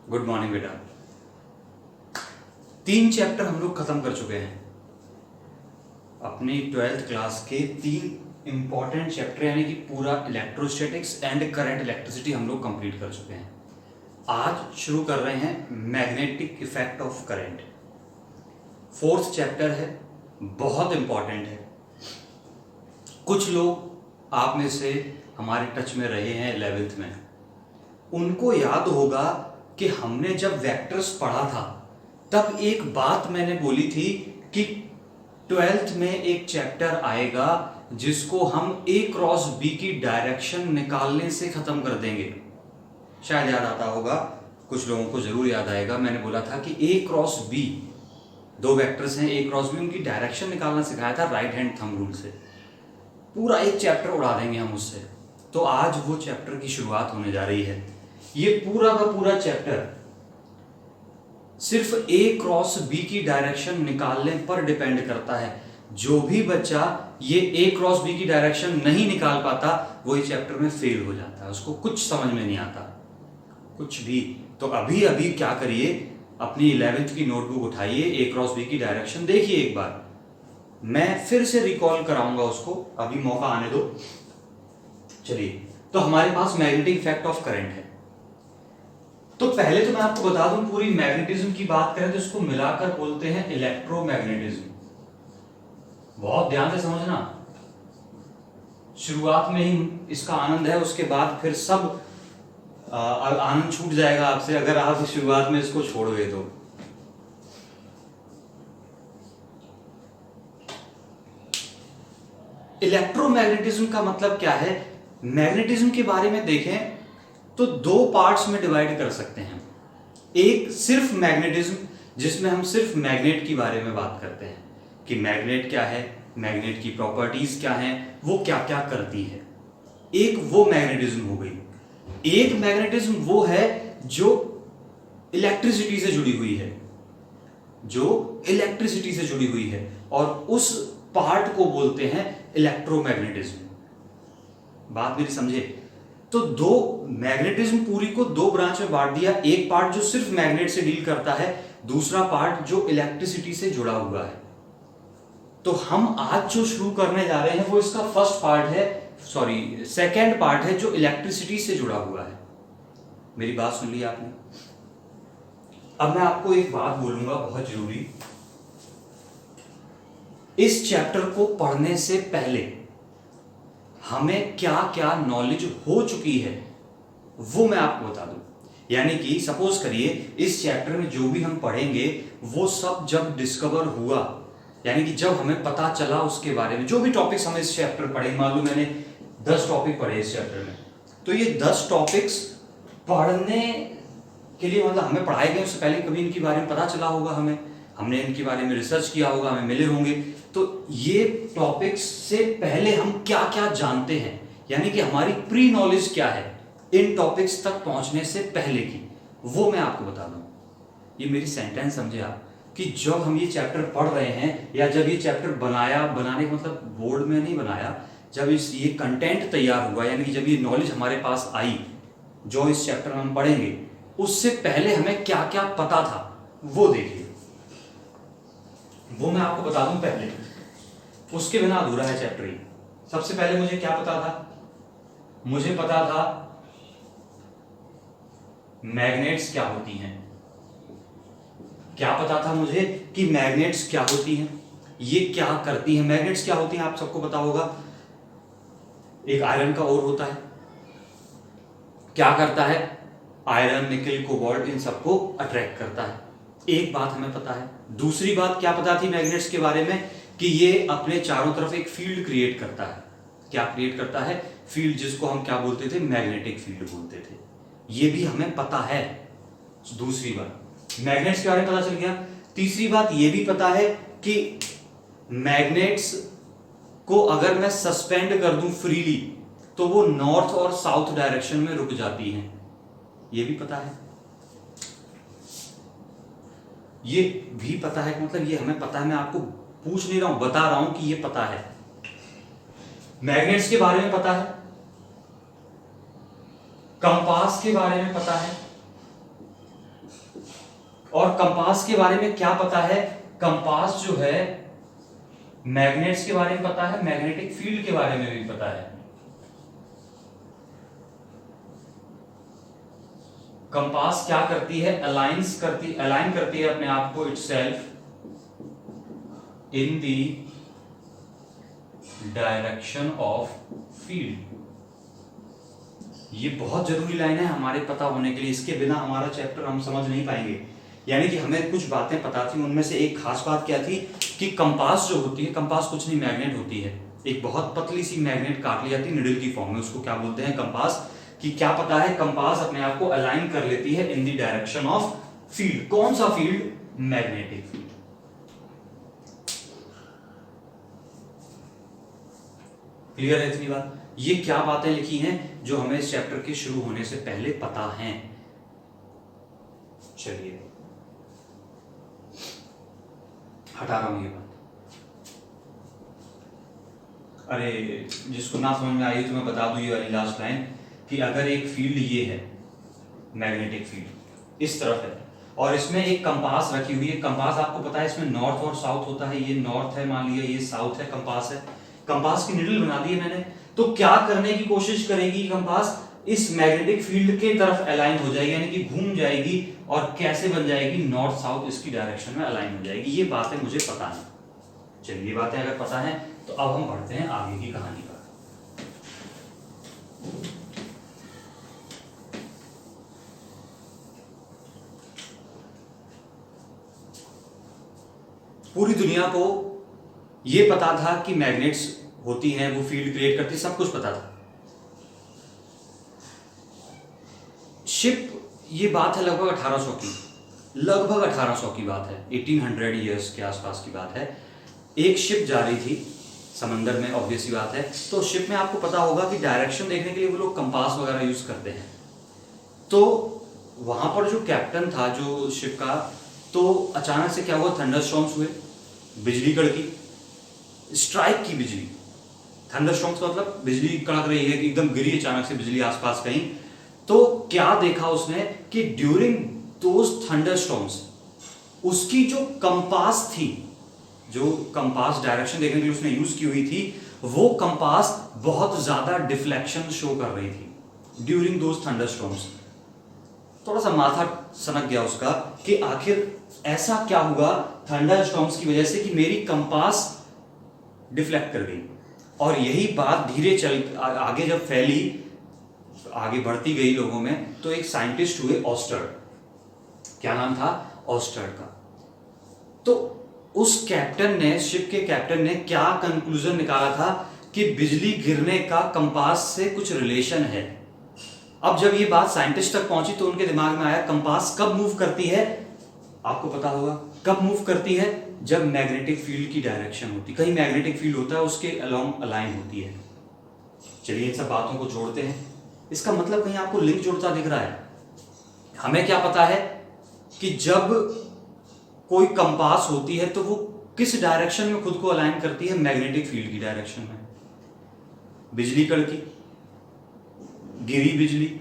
Good morning बेटा। 3 chapter हम लोग खत्म कर चुके हैं। अपनी 12th क्लास के 3 इंपॉर्टेंट चैप्टर यानी कि पूरा इलेक्ट्रोस्टैटिक्स एंड करंट इलेक्ट्रिसिटी हम लोग कंप्लीट कर चुके हैं। आज शुरू कर रहे हैं magnetic effect of current. 4th chapter है, बहुत इंपॉर्टेंट है। कुछ लोग आप में से हमारे टच में रहे हैं 11th में, उनको याद होगा कि हमने जब वेक्टर्स पढ़ा था तब एक बात मैंने बोली थी कि 12th में एक चैप्टर आएगा जिसको हम A क्रॉस B की डायरेक्शन निकालने से खत्म कर देंगे। शायद याद आता होगा, कुछ लोगों को जरूर याद आएगा। मैंने बोला था कि A क्रॉस B, 2 वेक्टर्स हैं A क्रॉस B, उनकी डायरेक्शन निकालना सिखाया था राइट हैंड थंब रूल से। पूरा एक चैप्टर उड़ा देंगे हम उससे। तो आज वो चैप्टर की शुरुआत होने जा रही है। ये पूरा का पूरा चैप्टर सिर्फ A क्रॉस B की डायरेक्शन निकालने पर डिपेंड करता है। जो भी बच्चा ये A क्रॉस B की डायरेक्शन नहीं निकाल पाता वो इस चैप्टर में फेल हो जाता है, उसको कुछ समझ में नहीं आता कुछ भी। तो अभी अभी क्या करिए, अपनी 11th की नोटबुक उठाइए, A क्रॉस B की डायरेक्शन देखिए एक बार। मैं फिर से रिकॉल कराऊंगा उसको, अभी मौका आने दो। चलिए, तो हमारे पास मैग्नेटिक इफेक्ट ऑफ करंट है। तो पहले तो मैं आपको बता दूं, पूरी मैग्नेटिज्म की बात करें तो इसको मिलाकर बोलते हैं इलेक्ट्रोमैग्नेटिज्म। बहुत ध्यान से समझना, शुरुआत में ही इसका आनंद है, उसके बाद फिर सब आनंद छूट जाएगा आपसे अगर आप शुरुआत में इसको छोड़ गए तो। इलेक्ट्रोमैग्नेटिज्म का मतलब क्या है? मैग्नेटिज्म के बारे में देखें तो 2 पार्ट्स में डिवाइड कर सकते हैं। एक सिर्फ मैग्नेटिज्म, जिसमें हम सिर्फ मैग्नेट के बारे में बात करते हैं कि मैग्नेट क्या है, मैग्नेट की प्रॉपर्टीज क्या हैं, वो क्या क्या करती है। एक वो मैग्नेटिज्म हो गई। एक मैग्नेटिज्म वो है जो इलेक्ट्रिसिटी से जुड़ी हुई है, जो इलेक्ट्रिसिटी से जुड़ी हुई है, और उस पार्ट को बोलते हैं इलेक्ट्रोमैग्नेटिज्म। बात मेरी समझे? तो 2 मैग्नेटिज्म पूरी को 2 ब्रांच में बांट दिया। एक पार्ट जो सिर्फ मैग्नेट से डील करता है, दूसरा पार्ट जो इलेक्ट्रिसिटी से जुड़ा हुआ है। तो हम आज जो शुरू करने जा रहे हैं वो इसका फर्स्ट पार्ट है, सॉरी सेकेंड पार्ट है, जो इलेक्ट्रिसिटी से जुड़ा हुआ है। मेरी बात सुन ली आपने? अब मैं आपको एक बात बोलूंगा बहुत जरूरी। इस चैप्टर को पढ़ने से पहले हमें क्या क्या नॉलेज हो चुकी है वो मैं आपको बता दूं। यानी कि सपोज करिए इस चैप्टर में जो भी हम पढ़ेंगे वो सब जब डिस्कवर हुआ, यानी कि जब हमें पता चला उसके बारे में, जो भी टॉपिक्स हमें इस चैप्टर पढ़े, मान लो मैंने 10 टॉपिक पढ़े इस चैप्टर में, तो ये 10 टॉपिक्स पढ़ने के लिए मतलब हमें पढ़ाए गए उससे पहले कभी इनके बारे में पता चला होगा, हमने इनके बारे में रिसर्च किया होगा, हमें मिले होंगे। तो ये टॉपिक्स से पहले हम क्या क्या जानते हैं, यानी कि हमारी प्री नॉलेज क्या है इन टॉपिक्स तक पहुंचने से पहले की, वो मैं आपको बता दूं। ये मेरी सेंटेंस समझे आप, कि जब हम ये चैप्टर पढ़ रहे हैं या जब ये चैप्टर बनाने का मतलब बोर्ड में नहीं बनाया, जब ये कंटेंट तैयार हुआ, यानी कि जब ये नॉलेज हमारे पास आई जो इस चैप्टर में हम पढ़ेंगे, उससे पहले हमें क्या क्या पता था वो देखिए, वो मैं आपको बता दूं पहले। उसके बिना अधूरा है चैप्टर ही। सबसे पहले मुझे क्या पता था? मुझे पता था मैग्नेट्स क्या होती हैं। क्या पता था मुझे कि मैग्नेट्स क्या होती हैं, ये क्या करती हैं। मैग्नेट्स क्या होती हैं आप सबको पता होगा। एक आयरन का ओर होता है, क्या करता है? आयरन, निकल, कोबाल्ट, इन सबको अट्रैक्ट करता है। एक बात हमें पता है। दूसरी बात क्या पता थी मैग्नेट्स के बारे में? कि ये अपने चारों तरफ एक फील्ड क्रिएट करता है। क्या क्रिएट करता है? फील्ड, जिसको हम क्या बोलते थे? मैग्नेटिक फील्ड बोलते थे। ये भी हमें पता है। दूसरी बात मैग्नेट्स के बारे में पता चल गया। तीसरी बात ये भी पता है कि मैग्नेट्स को अगर मैं सस्पेंड कर दूं फ्रीली तो वो नॉर्थ और साउथ डायरेक्शन में रुक जाती हैं। ये भी पता है। ये भी पता है, मतलब ये हमें पता है। मैं आपको पूछ नहीं रहा हूं, बता रहा हूं कि ये पता है। मैग्नेट्स के बारे में पता है, कंपास के बारे में पता है, और कंपास के बारे में क्या पता है? कंपास जो है मैग्नेट्स के बारे में पता है, मैग्नेटिक फील्ड के बारे में भी पता है। कंपास क्या करती है? अलाइन करती है अपने आप को itself in the direction of field. ये बहुत जरूरी लाइन है हमारे पता होने के लिए, इसके बिना हमारा चैप्टर हम समझ नहीं पाएंगे। यानी कि हमें कुछ बातें पता थी, उनमें से एक खास बात क्या थी कि कंपास जो होती है, कंपास कुछ नहीं मैग्नेट होती है, एक बहुत पतली सी मैग्नेट काट ली जाती है निडल की फॉर्म में, उसको क्या बोलते हैं? कंपास। कि क्या पता है? कंपास अपने आप को अलाइन कर लेती है in the direction of field. कौन सा फील्ड? Magnetic field. क्लियर है इतनी बात? ये क्या बातें लिखी हैं जो हमें इस चैप्टर के शुरू होने से पहले पता हैं। चलिए हटा रहा हूं ये बात। अरे जिसको ना समझ में आई तो मैं बता दूं ये वाली लास्ट लाइन, कि अगर एक फील्ड ये है, मैग्नेटिक फील्ड इस तरफ है, और इसमें एक कंपास रखी हुई है। कंपास आपको पता है इसमें नॉर्थ और साउथ होता है, ये नॉर्थ है मान लिया, ये साउथ है, कंपास है। कंपास की निडल बना दी है मैंने, तो क्या करने की कोशिश करेगी कंपास? इस मैग्नेटिक फील्ड के तरफ अलाइन हो जाएगी, यानी कि घूम जाएगी, और कैसे बन जाएगी? नॉर्थ साउथ इसकी डायरेक्शन में अलाइन हो जाएगी। ये बातें मुझे पता है। चलिए ये बातें अगर पता है तो अब हम बढ़ते हैं आगे की कहानी पर। पूरी दुनिया को यह पता था कि मैग्नेट्स होती हैं, वो फील्ड क्रिएट करती, सब कुछ पता था। शिप, ये बात है लगभग 1800 की, लगभग 1800 की बात है, 1800 ईयर्स के आसपास की बात है। एक शिप जा रही थी समंदर में, ऑब्वियस बात है। तो शिप में आपको पता होगा कि डायरेक्शन देखने के लिए वो लोग कंपास वगैरह यूज करते हैं। तो वहां पर जो कैप्टन था जो शिप का, तो अचानक से क्या हुआ? थंडरस्टॉर्म्स हुए, बिजली कड़की, स्ट्राइक की बिजली। थंडरस्टॉर्म्स का मतलब बिजली कड़क रही है कि एकदम गिरी अचानक से बिजली आसपास कहीं। तो क्या देखा उसने कि ड्यूरिंग दोज थंडरस्टॉर्म्स उसकी जो कंपास थी, जो कंपास डायरेक्शन देखने के लिए उसने यूज की हुई थी, वो कंपास बहुत ज्यादा डिफ्लेक्शन शो कर रही थी ड्यूरिंग दोज थंडरस्टॉर्म्स। थोड़ा सा माथा सनक गया उसका कि आखिर ऐसा क्या हुआ थंडरस्टॉर्म्स की वजह से कि मेरी कंपास डिफ्लेक्ट कर गई। और यही बात धीरे चल आगे जब फैली, आगे बढ़ती गई लोगों में, तो एक साइंटिस्ट हुए ऑस्टर्ड। क्या नाम था? ऑस्टर्ड का। तो उस कैप्टन ने, शिप के कैप्टन ने क्या कंक्लूजन निकाला था कि बिजली गिरने का कंपास से कुछ रिलेशन है। अब जब ये बात साइंटिस्ट तक पहुंची तो उनके दिमाग में आया कंपास कब मूव करती है? आपको पता होगा कब मूव करती है? जब मैग्नेटिक फील्ड की डायरेक्शन होती, कहीं मैग्नेटिक फील्ड होता है उसके अलोंग अलाइन होती है। चलिए इन सब बातों को जोड़ते हैं। इसका मतलब कहीं आपको लिंक जुड़ता दिख रहा है? हमें क्या पता है कि जब कोई कंपास होती है तो वो किस डायरेक्शन में खुद को अलाइन करती है? मैग्नेटिक फील्ड की डायरेक्शन में। बिजली कड़की, गिरी बिजली,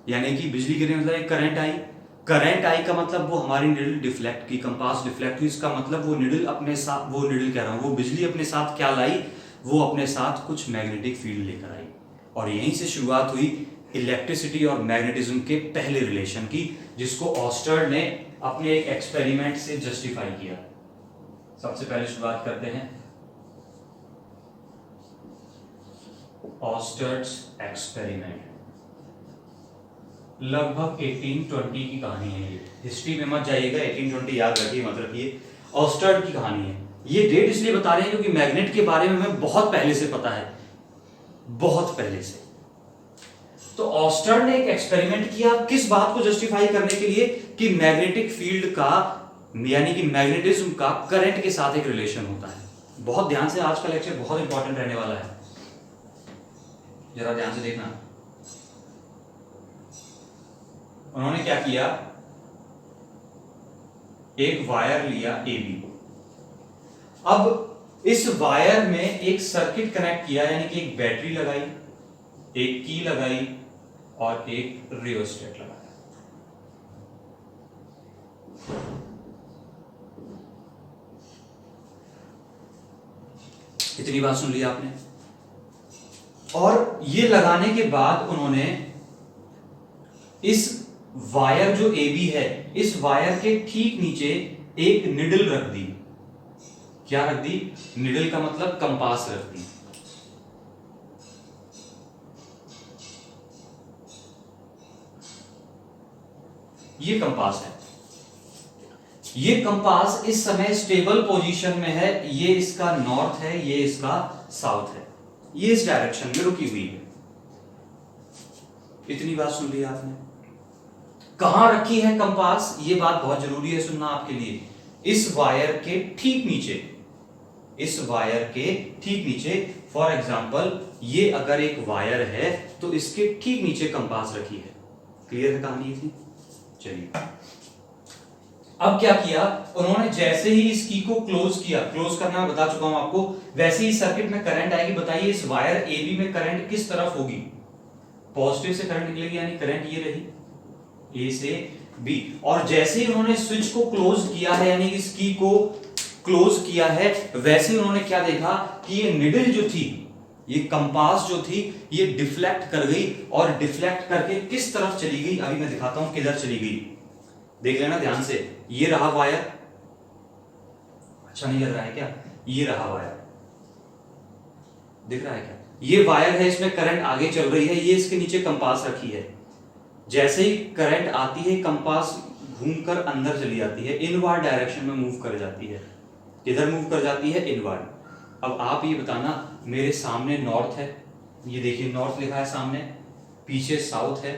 यानी कि बिजली गिरने मतलब एक करंट आई। करंट आई का मतलब वो हमारी निडल डिफ्लेक्ट की, कंपास डिफ्लेक्ट हुई। इसका मतलब वो निडल अपने साथ, वो निडल कह रहा हूं, वो बिजली अपने साथ क्या लाई? वो अपने साथ कुछ मैग्नेटिक फील्ड लेकर आई। और यहीं से शुरुआत हुई इलेक्ट्रिसिटी और मैग्नेटिज्म के पहले रिलेशन की, जिसको ऑस्टर्ड ने अपने एक एक्सपेरिमेंट से जस्टिफाई किया। सबसे पहले शुरुआत करते हैं ऑस्टर्ड्स एक्सपेरिमेंट। लगभग 1820 की कहानी है ये। हिस्ट्री में मत जाइएगा, 1820 याद रखिए मत रखिए। ऑस्टर्ड की कहानी है। ये डेट इसलिए बता रहे हैं क्योंकि मैग्नेट के बारे में हमें बहुत पहले से पता है, बहुत पहले से। तो ऑस्टर्ड ने एक एक्सपेरिमेंट किया, किस बात को जस्टिफाई करने के लिए? कि मैग्नेटिक फील्ड का, यानी कि मैग्नेटिज्म का करंट के साथ एक रिलेशन होता है। बहुत ध्यान से, आज का लेक्चर बहुत इंपॉर्टेंट रहने वाला है, जरा ध्यान से देखना। उन्होंने क्या किया? एक वायर लिया AB। अब इस वायर में एक सर्किट कनेक्ट किया, यानी कि एक बैटरी लगाई, एक की लगाई और एक रियोस्टेट लगाया। इतनी बात सुन ली आपने। और ये लगाने के बाद उन्होंने इस वायर जो AB है, इस वायर के ठीक नीचे एक निडल रख दी। क्या रख दी? निडल का मतलब कंपास रख दी। ये कंपास है। ये कंपास इस समय स्टेबल पोजीशन में है। ये इसका नॉर्थ है, ये इसका साउथ है। ये इस डायरेक्शन में रुकी हुई है। इतनी बात सुन ली आपने। कहां रखी है कंपास? ये बात बहुत जरूरी है सुनना आपके लिए। इस वायर के ठीक नीचे, इस वायर के ठीक नीचे। फॉर एग्जाम्पल ये अगर एक वायर है तो इसके ठीक नीचे कंपास रखी है। क्लियर है कहानी थी? चलिए अब क्या किया उन्होंने, जैसे ही इस की को क्लोज किया, क्लोज करना मैं बता चुका हूं आपको, वैसे ही सर्किट में करंट आएगी। बताइए इस वायर AB में करंट किस तरफ होगी? पॉजिटिव से करंट निकलेगी, यानी करंट ये रही A से B। और जैसे ही उन्होंने स्विच को क्लोज किया है, यानी इस की को क्लोज किया है, वैसे ही उन्होंने क्या देखा कि ये निडल जो थी, ये कंपास जो थी, ये डिफ्लेक्ट कर गई। और डिफ्लेक्ट करके किस तरफ चली गई? अभी मैं दिखाता हूं किधर चली गई। देख लेना ध्यान से। ये रहा वायर, अच्छा नहीं लग रहा है क्या? ये रहा वायर, दिख रहा है क्या? ये वायर है, इसमें करंट आगे चल रही है, ये इसके नीचे कंपास रखी है। जैसे ही करंट आती है, कंपास घूमकर अंदर चली जाती है, इनवर्ड डायरेक्शन में मूव कर जाती है। किधर मूव कर जाती है? इनवर्ड। अब आप ये बताना, मेरे सामने नॉर्थ है, ये देखिए नॉर्थ लिखा है सामने, पीछे साउथ है,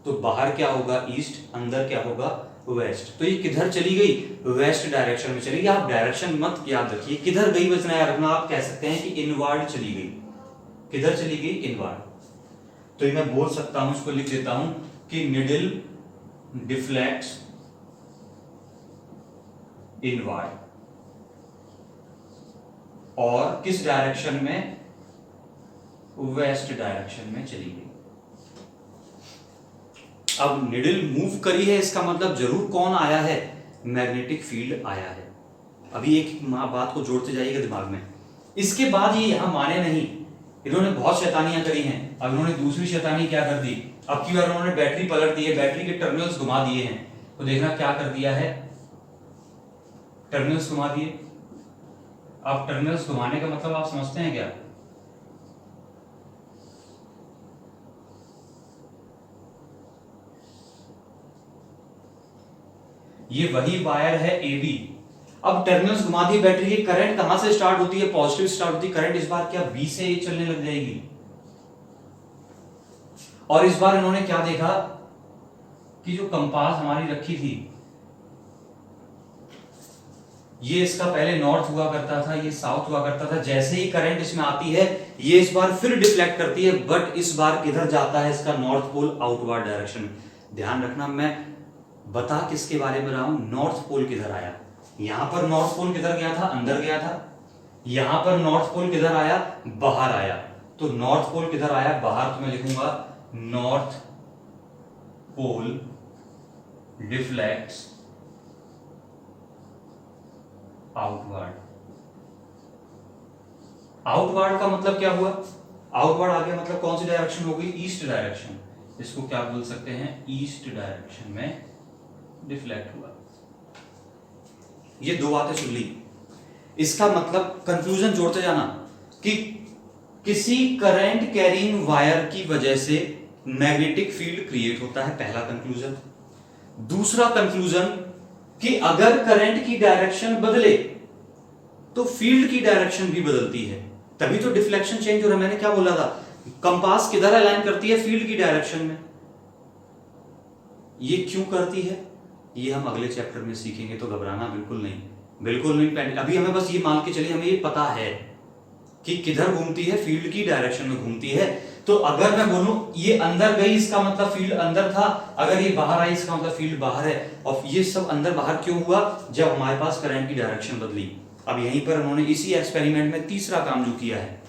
तो बाहर क्या होगा? ईस्ट, अंदर क्या होगा? वेस्ट। तो ये किधर चली गई? वेस्ट डायरेक्शन में चली गई। आप डायरेक्शन मत याद रखिए, किधर गई बस याद रखना। आप कह सकते हैं कि इनवर्ड चली गई। किधर चली गई? इनवर्ड। तो ये मैं बोल सकता हूं, इसको लिख देता हूं कि निडल डिफ्लेक्ट्स इनवर्ड। और किस डायरेक्शन में? वेस्ट डायरेक्शन में चली गई। अब निडल मूव करी है, इसका मतलब जरूर कौन आया है? मैग्नेटिक फील्ड आया है। अभी एक बात को जोड़ते जाइएगा दिमाग में। इसके बाद ये यहां माने नहीं, इन्होंने बहुत शैतानियां करी हैं। अब इन्होंने दूसरी शैतानी क्या कर दी? अब की बार उन्होंने बैटरी पलट दी है, बैटरी के टर्मिनल्स घुमा दिए हैं। तो देखना क्या कर दिया है, टर्मिनल्स घुमा दिए। अब टर्मिनल्स घुमाने का मतलब आप समझते हैं क्या? ये वही वायर है AB। अब टर्मिनल्स घुमा दिए बैटरी की, करंट कहां से स्टार्ट होती है? पॉजिटिव स्टार्ट होती है। करंट इस बार क्या B से A चलने लग जाएगी। और इस बार इन्होंने क्या देखा कि जो कंपास हमारी रखी थी, ये इसका पहले नॉर्थ हुआ करता था, ये साउथ हुआ करता था। जैसे ही करंट इसमें आती है, ये इस बार फिर डिफ्लेक्ट करती है, बट इस बार किधर जाता है? इसका नॉर्थ पोल, आउटवर्ड डायरेक्शन। ध्यान रखना, मैं बता किसके बारे में रहा हूं? नॉर्थ पोल किधर आया? यहां पर नॉर्थ पोल किधर गया था? अंदर गया था। यहां पर नॉर्थ पोल किधर आया? बाहर आया। तो नॉर्थ पोल किधर आया? बाहर। तो मैं लिखूंगा north pole deflects outward. Outward का मतलब क्या हुआ? आउटवर्ड आ गया मतलब कौन सी डायरेक्शन हो गई? East direction. इसको क्या बोल सकते हैं? ईस्ट डायरेक्शन में डिफ्लेक्ट हुआ। ये दो बातें सुन ली। इसका मतलब कंक्लूजन जोड़ते जाना कि किसी करंट कैरिंग वायर की वजह से मैग्नेटिक फील्ड क्रिएट होता है, पहला कंक्लूजन। दूसरा कंक्लूजन कि अगर करंट की डायरेक्शन बदले तो फील्ड की डायरेक्शन भी बदलती है, तभी तो डिफ्लेक्शन चेंज हो रहा है। मैंने क्या बोला था? कंपास किधर अलाइन करती है? फील्ड की डायरेक्शन में। ये क्यों करती है, ये हम अगले चैप्टर में सीखेंगे, तो घबराना बिल्कुल नहीं, बिल्कुल नहीं। अभी हमें बस ये मान के चलिए, हमें ये पता है कि किधर घूमती है, फील्ड की डायरेक्शन में घूमती है। तो अगर मैं बोलूं ये अंदर गई, इसका मतलब फील्ड अंदर था। अगर ये बाहर आई, इसका मतलब फील्ड बाहर है। और ये सब अंदर बाहर क्यों हुआ? जब हमारे पास करंट की डायरेक्शन बदली। अब यहीं पर उन्होंने इसी एक्सपेरिमेंट में तीसरा काम जो किया है,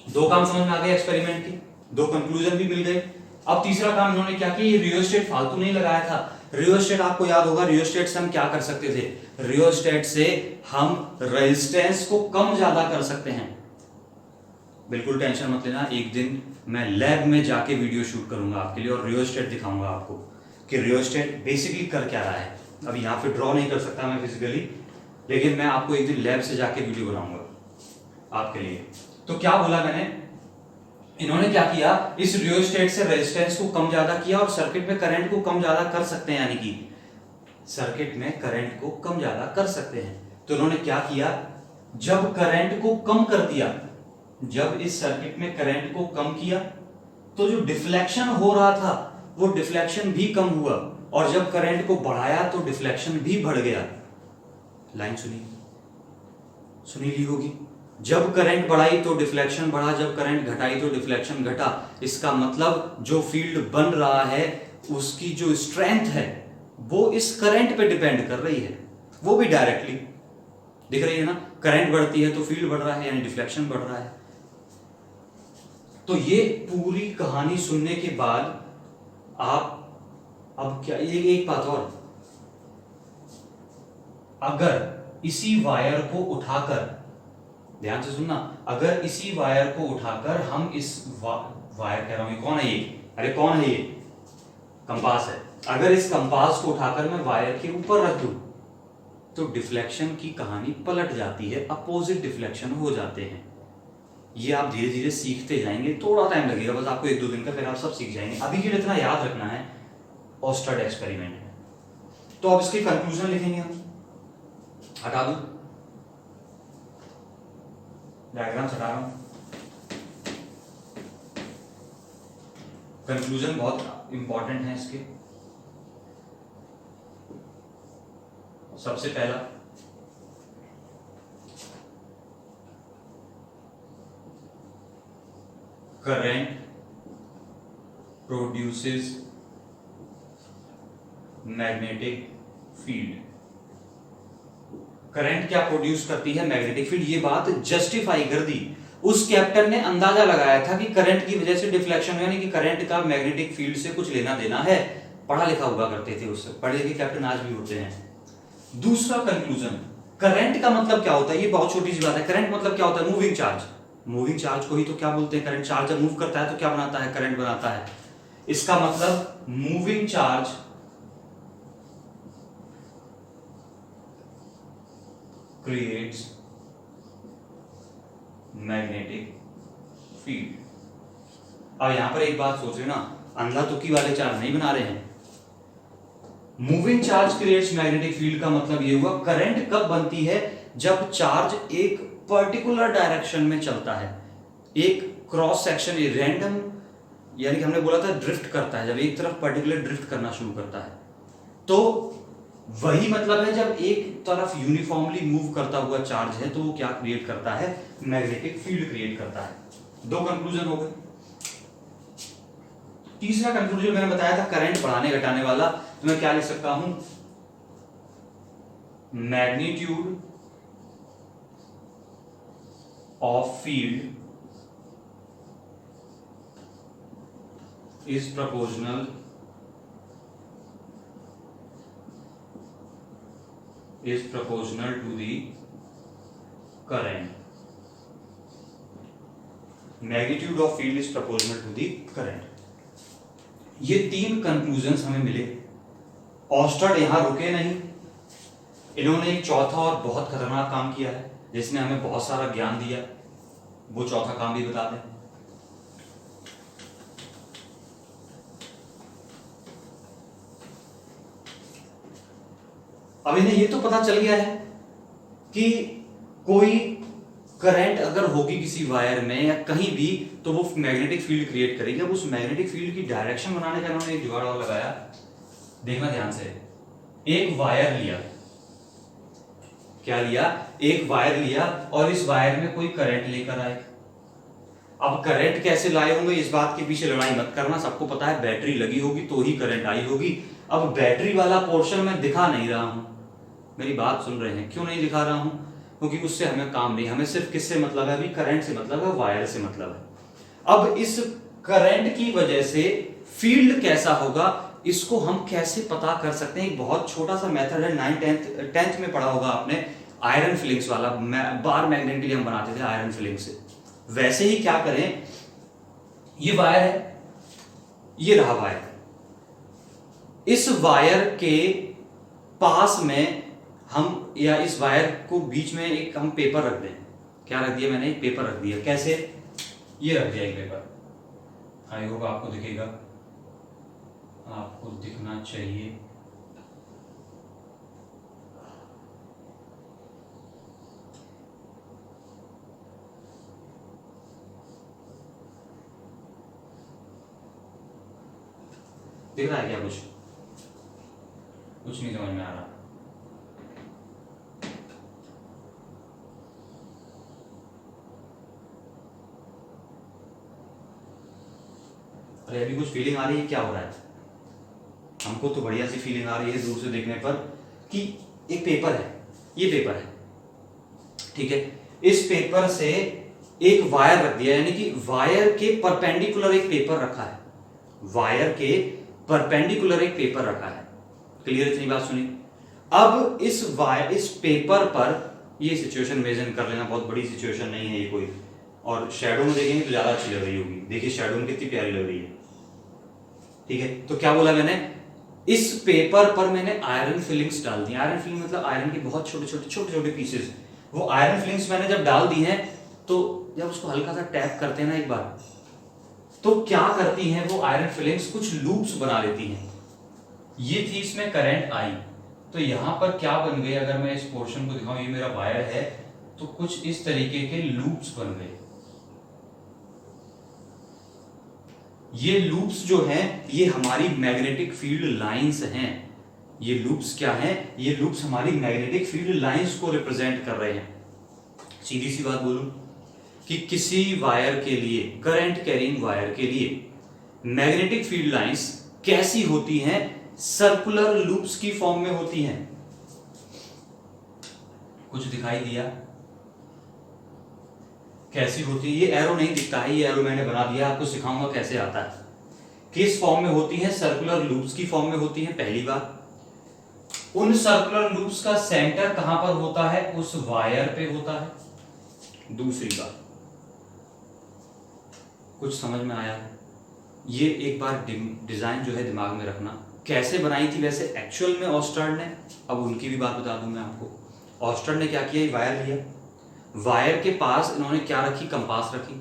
दो काम समझ में आ गए एक्सपेरिमेंट के, दो कंक्लूजन भी मिल गए। अब तीसरा काम इन्होंने क्या किया, ये रियोस्टेट फालतू नहीं लगाया था। रियोस्टेट आपको याद होगा, रियोस्टेट से हम क्या कर सकते थे, रियोस्टेट से हम रेजिस्टेंस को कम ज्यादा कर सकते हैं। बिल्कुल टेंशन मत लेना, एक दिन मैं लैब में जाके वीडियो शूट करूंगा आपके लिए और रियोस्टेट दिखाऊंगा आपको कि रियोस्टेट बेसिकली कर क्या रहा है। अभी यहाँ पे ड्रॉ नहीं कर सकता मैं फिजिकली, लेकिन मैं आपको एक दिन लैब से जाके वीडियो बनाऊंगा आपके लिए। तो क्या बोला मैंने, इन्होंने क्या किया, इस रियोस्टेट से रेजिस्टेंस को कम ज्यादा किया और सर्किट में करंट को कम ज्यादा कर सकते हैं, यानी कि सर्किट में करंट को कम ज्यादा कर सकते हैं। तो इन्होंने क्या किया, जब करंट को कम कर दिया, जब इस सर्किट में करंट को कम किया तो जो डिफ्लेक्शन हो रहा था वो डिफ्लेक्शन भी कम हुआ, और जब करंट को बढ़ाया तो डिफ्लेक्शन भी बढ़ गया। लाइन सुनी ली होगी, जब करंट बढ़ाई तो डिफ्लेक्शन बढ़ा, जब करंट घटाई तो डिफ्लेक्शन घटा। इसका मतलब जो फील्ड बन रहा है उसकी जो स्ट्रेंथ है वो इस करंट पे डिपेंड कर रही है, वो भी डायरेक्टली दिख रही है ना। करंट बढ़ती है तो फील्ड बढ़ रहा है, यानी डिफ्लेक्शन बढ़ रहा है। तो ये पूरी कहानी सुनने के बाद आप अब क्या, ये एक बात और, अगर इसी वायर को उठाकर, ध्यान से सुनना, अगर इसी वायर को उठाकर हम इस वायर कह रहा हूं, ये कौन है ये, अरे कौन है ये, कंपास है। अगर इस कंपास को उठाकर मैं वायर के ऊपर रख दूं तो डिफ्लेक्शन की कहानी पलट जाती है, अपोजिट डिफ्लेक्शन हो जाते हैं। ये आप धीरे धीरे सीखते जाएंगे, थोड़ा टाइम लगेगा बस आपको, 1-2 दिन का, फिर आप सब सीख जाएंगे। अभी के लिए इतना याद रखना है, ऑस्टर्ड एक्सपेरिमेंट है। तो अब इसके कंक्लूजन लिखेंगे हम, हटा दूं डायग्राम, हटा रहा हूं। कंक्लूजन बहुत इंपॉर्टेंट है इसके। सबसे पहला, current produces magnetic field. Current क्या प्रोड्यूस करती है, मैग्नेटिक फील्ड। ये बात जस्टिफाई कर दी। उस कैप्टन ने अंदाजा लगाया था कि करंट की वजह से डिफ्लेक्शन, यानी कि करंट का मैग्नेटिक फील्ड से कुछ लेना देना है। पढ़ा लिखा हुआ करते थे उससे, पढ़े लिखे कैप्टन आज भी होते हैं। दूसरा कंक्लूजन, करंट का मतलब क्या होता है, ये बहुत छोटी सी बात है। करंट मतलब क्या होता है, मूविंग चार्ज। मूविंग चार्ज को ही तो क्या बोलते हैं, करंट। चार्ज जब मूव करता है तो क्या बनाता है, करंट बनाता है। इसका मतलब moving charge creates magnetic field. अब यहां पर एक बात सोच रहे ना, अंधा तुक्की वाले चार्ज नहीं बना रहे हैं। Moving charge creates magnetic field का मतलब ये हुआ, करंट कब बनती है, जब चार्ज एक पर्टिकुलर डायरेक्शन में चलता है, एक क्रॉस सेक्शन, रैंडम, यानी कि हमने बोला था ड्रिफ्ट करता है, जब एक तरफ पर्टिकुलर ड्रिफ्ट करना शुरू करता है। तो वही मतलब है, जब एक तरफ यूनिफॉर्मली मूव करता हुआ चार्ज है तो वो क्या क्रिएट करता है, मैग्नेटिक फील्ड क्रिएट करता है। 2 कंक्लूजन हो गए। तीसरा कंक्लूजन मैंने बताया था करंट बढ़ाने घटाने वाला, तो मैं क्या लिख सकता हूं, magnitude of field is proportional to the current. Magnitude of field is proportional to the current. ये 3 कंक्लूजन्स हमें मिले। ऑस्टर्ड यहां रुके नहीं, इन्होंने एक चौथा और बहुत खतरनाक काम किया है जिसने हमें बहुत सारा ज्ञान दिया। वो चौथा काम भी बता दें। अब इन्हें ये तो पता चल गया है कि कोई करंट अगर होगी किसी वायर में या कहीं भी तो वो मैग्नेटिक फील्ड क्रिएट करेगी। अब उस मैग्नेटिक फील्ड की डायरेक्शन बनाने का इन्होंने एक जुगाड़ और लगाया। देखना ध्यान से, एक वायर लिया, क्या लिया, एक वायर लिया और इस वायर में कोई करंट लेकर आए। अब करंट कैसे लाए होंगे इस बात के पीछे लड़ाई मत करना, सबको पता है बैटरी लगी होगी तो ही करंट आई होगी। अब बैटरी वाला पोर्शन मैं दिखा नहीं रहा हूं, मेरी बात सुन रहे हैं, क्यों नहीं दिखा रहा हूं, क्योंकि उससे हमें काम नहीं, हमें सिर्फ किससे मतलब है, अभी करंट से मतलब है, वायर से मतलब है। अब इस करंट की वजह से फील्ड कैसा होगा, इसको हम कैसे पता कर सकते हैं। एक बहुत छोटा सा मेथड है, 9th 10th में पढ़ा होगा आपने, आयरन फिलिंग्स वाला। बार मैग्नेट के लिए हम बनाते थे आयरन फिलिंग से। वैसे ही क्या करें, ये वायर है, ये रहा वायर, इस वायर के पास में हम, या इस वायर को बीच में एक हम पेपर रख दें। क्या रख दिया मैंने, एक पेपर रख दिया। कैसे, ये रख दिया एक पेपर। आई होप आपको दिखेगा, आपको दिखना चाहिए। दिख रहा है क्या, कुछ नहीं समझ में आ रहा। अरे अभी कुछ फीलिंग आ रही है, क्या हो रहा है? हमको तो बढ़िया सी फीलिंग आ रही है दूर से देखने पर कि एक पेपर है, ये पेपर है, ठीक है। इस पेपर से एक वायर रख दिया, यानी कि वायर के परपेंडिकुलर एक पेपर रखा है, वायर के परपेंडिकुलर एक पेपर रखा है। क्लियर, इतनी बात सुनी। अब इस पेपर पर, ये सिचुएशन इमेजिन कर लेना, बहुत बड़ी सिचुएशन नहीं है ये कोई, और शैडो में देखेंगे तो ज्यादा अच्छी लग रही होगी। देखिए शैडो में कितनी प्यारी लग रही है, ठीक है। तो क्या बोला मैंने, इस पेपर पर मैंने आयरन फिलिंग्स डाल दी। आयरन फिलिंग मतलब आयरन के बहुत छोटे छोटे पीसेस। वो आयरन फिलिंग्स मैंने जब डाल दी हैं, तो जब उसको हल्का सा टैप करते हैं ना एक बार, तो क्या करती हैं वो आयरन फिलिंग्स, कुछ लूप्स बना लेती हैं। ये थी, इसमें करंट आई, तो यहां पर क्या बन गए, अगर मैं इस पोर्शन को दिखाऊं, ये मेरा वायर है, तो कुछ इस तरीके के लूप्स बन गए। ये लूप्स जो हैं, ये हमारी मैग्नेटिक फील्ड लाइंस हैं। ये लूप्स क्या हैं, ये लूप्स हमारी मैग्नेटिक फील्ड लाइंस को रिप्रेजेंट कर रहे हैं। सीधी सी बात बोलूं कि किसी वायर के लिए, करंट कैरिंग वायर के लिए मैग्नेटिक फील्ड लाइंस कैसी होती हैं, सर्कुलर लूप्स की फॉर्म में होती हैं। कुछ दिखाई दिया, कैसी होती है, ये एरो नहीं दिखता है, ये एरो मैंने बना दिया, आपको सिखाऊंगा कैसे आता है। किस फॉर्म में होती है, सर्कुलर लूप्स की फॉर्म में होती है। पहली बात, उन सर्कुलर लूप्स का सेंटर कहां पर होता है, उस वायर पे होता है। दूसरी बात, कुछ समझ में आया, ये एक बार डिजाइन जो है दिमाग में रखना। कैसे बनाई थी वैसे एक्चुअल में ऑस्टर्ड ने, अब उनकी भी बात बता दूं मैं आपको। ऑस्टर्ड ने क्या किया, वायर लिया, वायर के पास इन्होंने क्या रखी, कंपास रखी।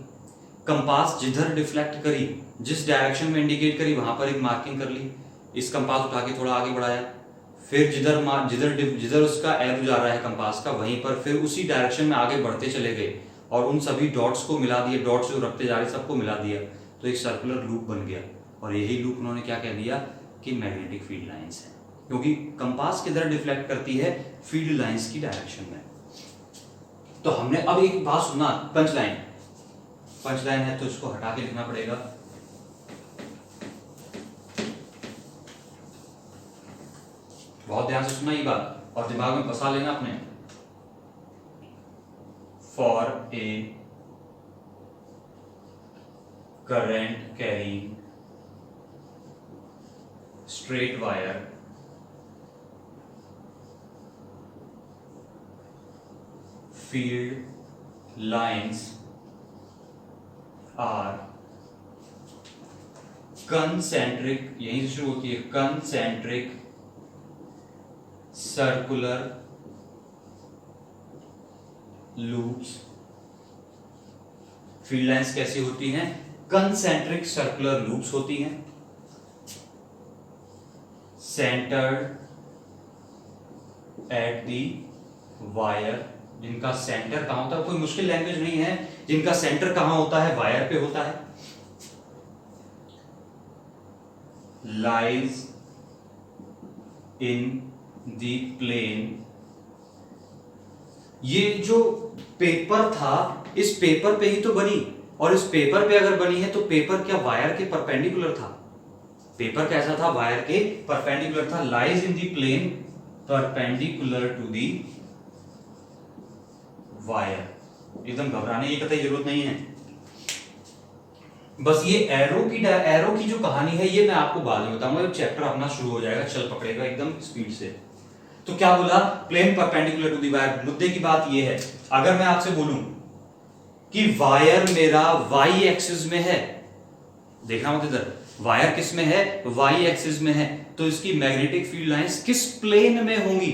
कंपास जिधर डिफ्लेक्ट करी, जिस डायरेक्शन में इंडिकेट करी, वहां पर एक मार्किंग कर ली। इस कंपास उठा के थोड़ा आगे बढ़ाया, फिर जिधर उसका एरो जा रहा है कंपास का, वहीं पर फिर उसी डायरेक्शन में आगे बढ़ते चले गए, और उन सभी डॉट्स को मिला दिए, डॉट्स जो रखते जा रहे सबको मिला दिया, तो एक सर्कुलर लूप बन गया। और यही लूप उन्होंने क्या कह दिया कि मैग्नेटिक फील्ड लाइंस है, क्योंकि कंपास किधर डिफ्लेक्ट करती है, फील्ड लाइंस की डायरेक्शन में। तो हमने अब एक बात सुना, पंच लाइन है, तो इसको हटा के लिखना पड़ेगा। बहुत ध्यान से सुनना ये बात और दिमाग में बसा लेना अपने। For a current carrying straight wire field lines are concentric, यहीं से शुरू होती है, concentric circular loops। Field lines कैसी होती हैं, concentric circular loops होती हैं, centered at the wire। जिनका सेंटर कहां होता है, कोई मुश्किल लैंग्वेज नहीं है, जिनका सेंटर कहां होता है, वायर पे होता है। lies in the plane। ये जो पेपर था, इस पेपर पे ही तो बनी, और इस पेपर पे अगर बनी है तो पेपर क्या वायर के परपेंडिकुलर था, पेपर कैसा था, वायर के परपेंडिकुलर था। Lies in the plane perpendicular to the wire. एकदम घबराने की कतई जरूरत नहीं है। बस ये एरो की जो कहानी है ये मैं आपको बाद में बताऊंगा, जब चैप्टर अपना शुरू हो जाएगा, चल पकड़ेगा एकदम स्पीड से। तो क्या बोला, plane perpendicular to the wire. मुद्दे की बात ये है, अगर मैं आपसे बोलूं कि वायर मेरा वाई एक्सिस में है, देखना मत इधर, वायर किस में है, वाई एक्सिस में है, तो इसकी मैग्नेटिक फील्ड लाइंस किस प्लेन में होंगी,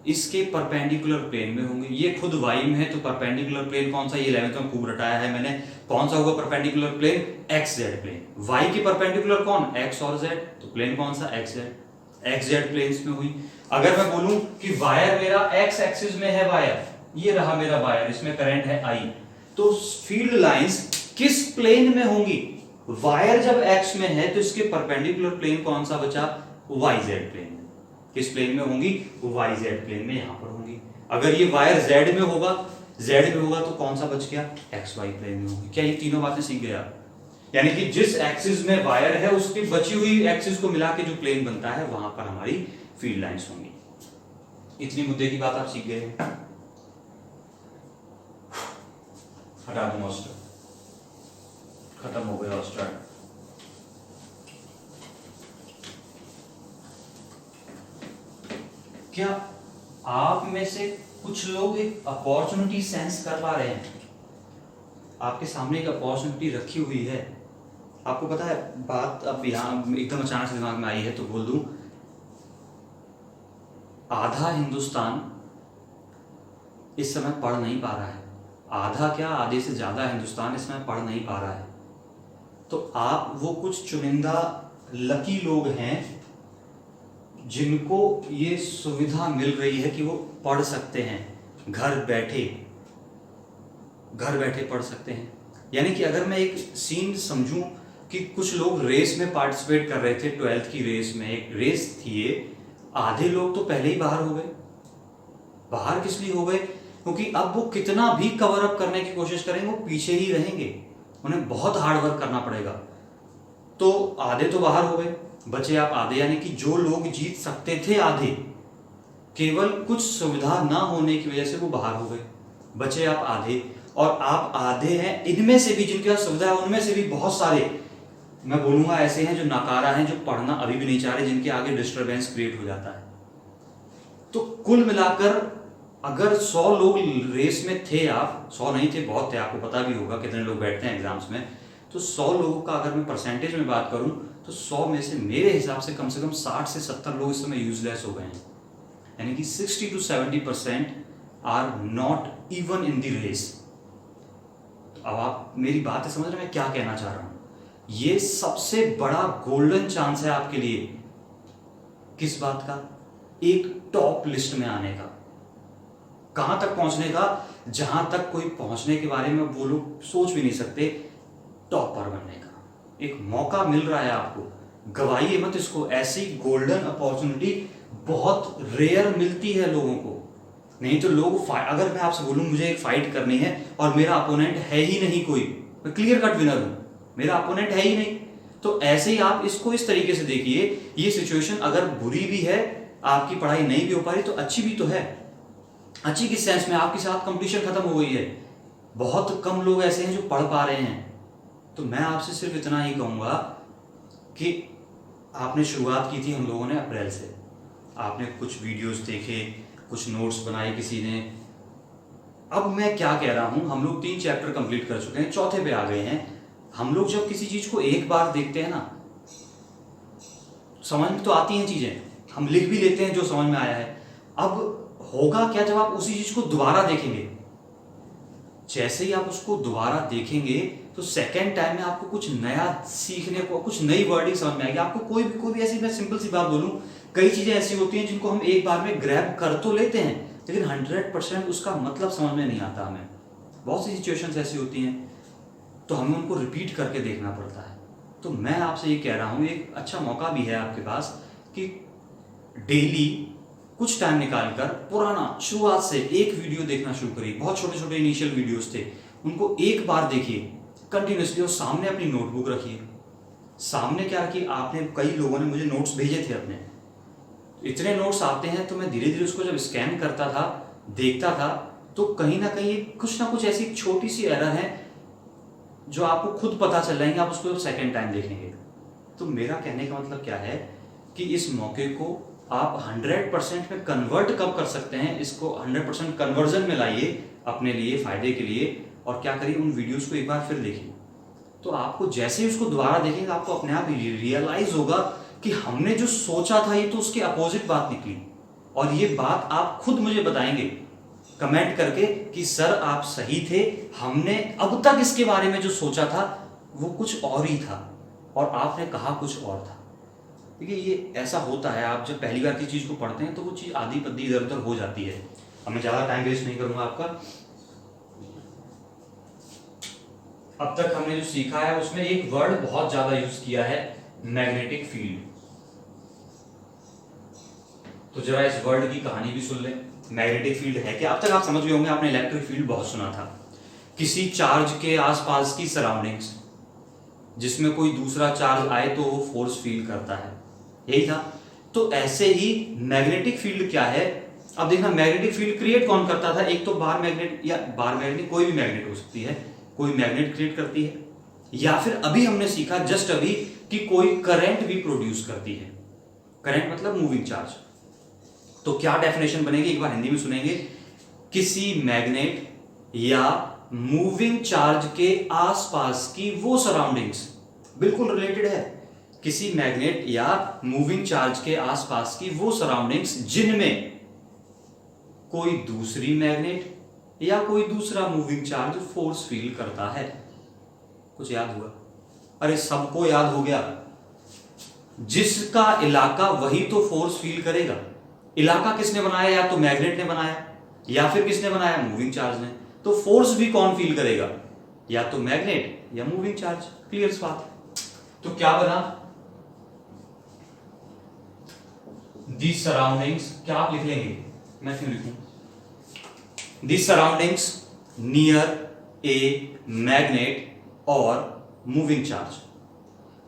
इसके परपेंडिकुलर प्लेन में होंगे। ये खुद वाई में है तो परपेंडिकुलर प्लेन कौन सा, ये 11th में खूब रटाया है मैंने, कौन सा होगा perpendicular plane, X Z plane. Y की परपेंडिकुलर कौन, एक्स और जेड, तो प्लेन कौन सा, X Z, X Z planes में हुई। अगर मैं बोलूं कि वायर मेरा एक्स एक्सिस में है, वायर ये रहा मेरा वायर, इसमें करंट है आई, तो फील्ड लाइंस किस प्लेन में होंगी, वायर जब एक्स में है तो इसके परपेंडिकुलर प्लेन कौन सा बचा, वाई जेड प्लेन। किस प्लेन में होंगी, वाई जेड प्लेन में यहां पर होंगी। अगर ये वायर जेड में होगा, तो कौन सा बच गया, एक्स वाई प्लेन में होगी। क्या ये तीनों बातें सीख गए आप? यानी कि जिस एक्सिस में वायर है उसकी बची हुई एक्सिस को मिला के जो प्लेन बनता है वहां पर हमारी फील्ड लाइंस होंगी। इतनी मुद्दे की बात आप सीख गए हैं। हटा दो मास्टर, खत्म हो गया मास्टर। क्या आप में से कुछ लोग एक अपॉर्चुनिटी सेंस कर पा रहे हैं? आपके सामने एक अपॉर्चुनिटी रखी हुई है, आपको पता है बात, अब यहां एकदम अचानक से दिमाग में आई है तो बोल दूं, आधा हिंदुस्तान इस समय पढ़ नहीं पा रहा है, आधा क्या आधे से ज्यादा हिंदुस्तान इस समय पढ़ नहीं पा रहा है। तो आप वो कुछ चुनिंदा लकी लोग हैं जिनको ये सुविधा मिल रही है कि वो पढ़ सकते हैं, घर बैठे पढ़ सकते हैं। यानी कि अगर मैं एक सीन समझूं कि कुछ लोग रेस में पार्टिसिपेट कर रहे थे, 12th की रेस में, एक रेस थी ये, आधे लोग तो पहले ही बाहर हो गए। बाहर किस लिए हो गए, क्योंकि अब वो कितना भी कवर अप करने की कोशिश करेंगे वो पीछे ही रहेंगे, उन्हें बहुत हार्ड वर्क करना पड़ेगा। तो आधे तो बाहर हो गए, बचे आप आधे, यानी कि जो लोग जीत सकते थे आधे, केवल कुछ सुविधा ना होने की वजह से वो बाहर हो गए, बचे आप आधे। और आप आधे हैं, इनमें से भी जिनके पास सुविधा है उनमें से भी बहुत सारे मैं बोलूंगा ऐसे हैं जो नाकारा हैं, जो पढ़ना अभी भी नहीं चाह रहे, जिनके आगे डिस्टरबेंस क्रिएट हो जाता है। तो कुल मिलाकर अगर 100 लोग रेस में थे, आप 100 नहीं थे, बहुत थे, आपको पता भी होगा कितने लोग बैठते हैं एग्जाम्स में, तो 100 लोगों का अगर मैं परसेंटेज में बात करूं तो 100 में से मेरे हिसाब से कम 60 से 70 लोग इस समय यूजलेस हो गए हैं। यानी कि 60 to 70% are not even in the race. तो अब आप मेरी बातें समझ रहे हैं मैं क्या कहना चाह रहा हूं? ये सबसे बड़ा गोल्डन चांस है आपके लिए। किस बात का? एक टॉप लिस्ट में आने का। कहां तक पहुंचने का? जहां तक कोई पहुंचने के बारे में वो लोग सोच भी नहीं सकते, टॉपर बनने का। एक मौका मिल रहा है आपको, गवाइए मत इसको। ऐसी गोल्डन अपॉर्चुनिटी बहुत रेयर मिलती है लोगों को। नहीं तो लोग अगर मैं आपसे बोलूं मुझे एक फाइट करनी है और मेरा अपोनेंट है ही नहीं कोई, मैं क्लियर कट विनर हूं, मेरा अपोनेंट है ही नहीं, तो ऐसे ही आप इसको इस तरीके से देखिए, ये सिचुएशन अगर बुरी भी है, आपकी पढ़ाई नहीं भी हो पा रही, तो अच्छी भी तो है। अच्छी किस सेंस में? आपके साथ कंपटीशन खत्म हो गई है, बहुत कम लोग ऐसे हैं जो पढ़ पा रहे हैं। तो मैं आपसे सिर्फ इतना ही कहूंगा कि आपने शुरुआत की थी हम लोगों ने अप्रैल से, आपने कुछ वीडियोस देखे, कुछ नोट्स बनाए किसी ने। अब मैं क्या कह रहा हूं, हम लोग 3 चैप्टर कंप्लीट कर चुके हैं, चौथे पे आ गए हैं। हम लोग जब किसी चीज को एक बार देखते हैं ना, समझ में तो आती हैं चीजें, हम लिख भी लेते हैं जो समझ में आया है। अब होगा क्या जब आप उसी चीज को दोबारा देखेंगे, जैसे ही आप उसको दोबारा देखेंगे तो सेकेंड टाइम में आपको कुछ नया सीखने को, कुछ नई वर्डिंग समझ में आएगी आपको। कोई भी ऐसी, मैं सिंपल सी बात बोलूं, कई चीजें ऐसी होती हैं जिनको हम एक बार में ग्रैब कर तो लेते हैं, लेकिन 100% उसका मतलब समझ में नहीं आता हमें। बहुत सी सिचुएशंस ऐसी होती हैं तो हमें उनको रिपीट करके देखना पड़ता है। तो मैं आपसे ये कह रहा हूँ, एक अच्छा मौका भी है आपके पास कि डेली कुछ टाइम निकालकर पुराना शुरुआत से एक वीडियो देखना शुरू करिए। बहुत छोटे छोटे इनिशियल वीडियोस थे, उनको एक बार देखिए कंटिन्यूसली, और सामने अपनी नोटबुक रखिए। सामने क्या रखिए, आपने, कई लोगों ने मुझे नोट्स भेजे थे अपने, इतने नोट्स आते हैं, तो मैं धीरे धीरे उसको जब स्कैन करता था, देखता था, तो कहीं ना कहीं कुछ ना कुछ ऐसी छोटी सी एरर है जो आपको खुद पता चल जाएंगे, आप उसको सेकेंड टाइम देखेंगे। तो मेरा कहने का मतलब क्या है कि इस मौके को आप 100% में कन्वर्ट कब कर सकते हैं, इसको 100% कन्वर्जन में लाइए अपने लिए, फायदे के लिए, और क्या करिए, उन वीडियोस को एक बार फिर देखिए। तो आपको जैसे ही उसको दोबारा देखेंगे, आपको अपने आप रियलाइज होगा कि हमने जो सोचा था ये तो उसके अपोजिट बात निकली, और ये बात आप खुद मुझे बताएंगे कमेंट करके कि सर आप सही थे, हमने अब तक इसके बारे में जो सोचा था वो कुछ और ही था और आपने कहा कुछ और था। देखिए ये ऐसा होता है, आप जब पहली बार की चीज़ को पढ़ते हैं तो वो चीज़ आधी पद्दी इधर उधर हो जाती है। अब मैं ज़्यादा टाइम वेस्ट नहीं करूंगा आपका। अब तक हमने जो सीखा है उसमें एक वर्ड बहुत ज़्यादा यूज किया है, मैग्नेटिक फील्ड। तो जरा इस वर्ड की कहानी भी सुन लें। मैग्नेटिक फील्ड है क्या? अब तक आप समझ गए होंगे, आपने इलेक्ट्रिक फील्ड बहुत सुना था, किसी चार्ज के आसपास की सराउंडिंग्स जिसमें कोई दूसरा चार्ज आए तो वो फोर्स फील करता है, यही था। तो ऐसे ही मैग्नेटिक फील्ड क्या है? अब देखना, मैग्नेटिक फील्ड क्रिएट कौन करता था? एक तो बार मैग्नेट, या बार मैग्नेट कोई भी मैग्नेट हो सकती है, कोई मैग्नेट क्रिएट करती है, या फिर अभी हमने सीखा जस्ट अभी कि कोई करंट भी प्रोड्यूस करती है। करंट मतलब मूविंग चार्ज। तो क्या डेफिनेशन बनेगी, एक बार हिंदी में सुनेंगे। किसी मैग्नेट या मूविंग चार्ज के आसपास की वो सराउंडिंग्स, बिल्कुल रिलेटेड है, किसी मैग्नेट या मूविंग चार्ज के आसपास की वो सराउंडिंग्स जिनमें कोई दूसरी मैग्नेट या कोई दूसरा मूविंग चार्ज फोर्स फील करता है। कुछ याद हुआ? अरे सबको याद हो गया, जिसका इलाका वही तो फोर्स फील करेगा। इलाका किसने बनाया? या तो मैग्नेट ने बनाया या फिर किसने बनाया? मूविंग चार्ज ने। तो फोर्स भी कौन फील करेगा? या तो मैग्नेट या मूविंग चार्ज। क्लियर बात? तो क्या बना? दी सराउंडिंग्स, क्या आप लिख लेंगे, मैं क्यों लिखूं? The surroundings near a magnet और moving charge.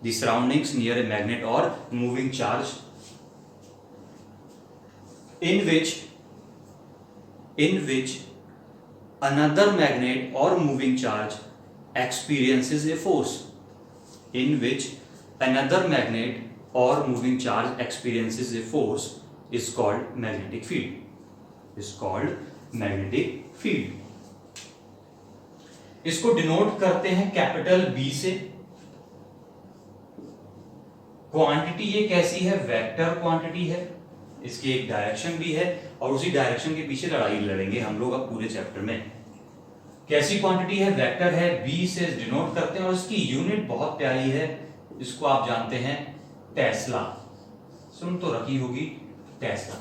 The surroundings near a magnet और moving charge in which another magnet or moving charge experiences a force, in which another magnet or moving charge experiences a force is called magnetic field, is called magnetic field। इसको denote करते हैं capital B से। Quantity ये कैसी है? Vector quantity है, इसकी एक डायरेक्शन भी है और उसी डायरेक्शन के पीछे लड़ाई लड़ेंगे हम लोग अब पूरे चैप्टर में। कैसी क्वांटिटी है? वेक्टर है, बी से डिनोट करते हैं और इसकी यूनिट बहुत प्यारी है, इसको आप जानते हैं टेस्ला, सुन तो रखी होगी टेस्ला,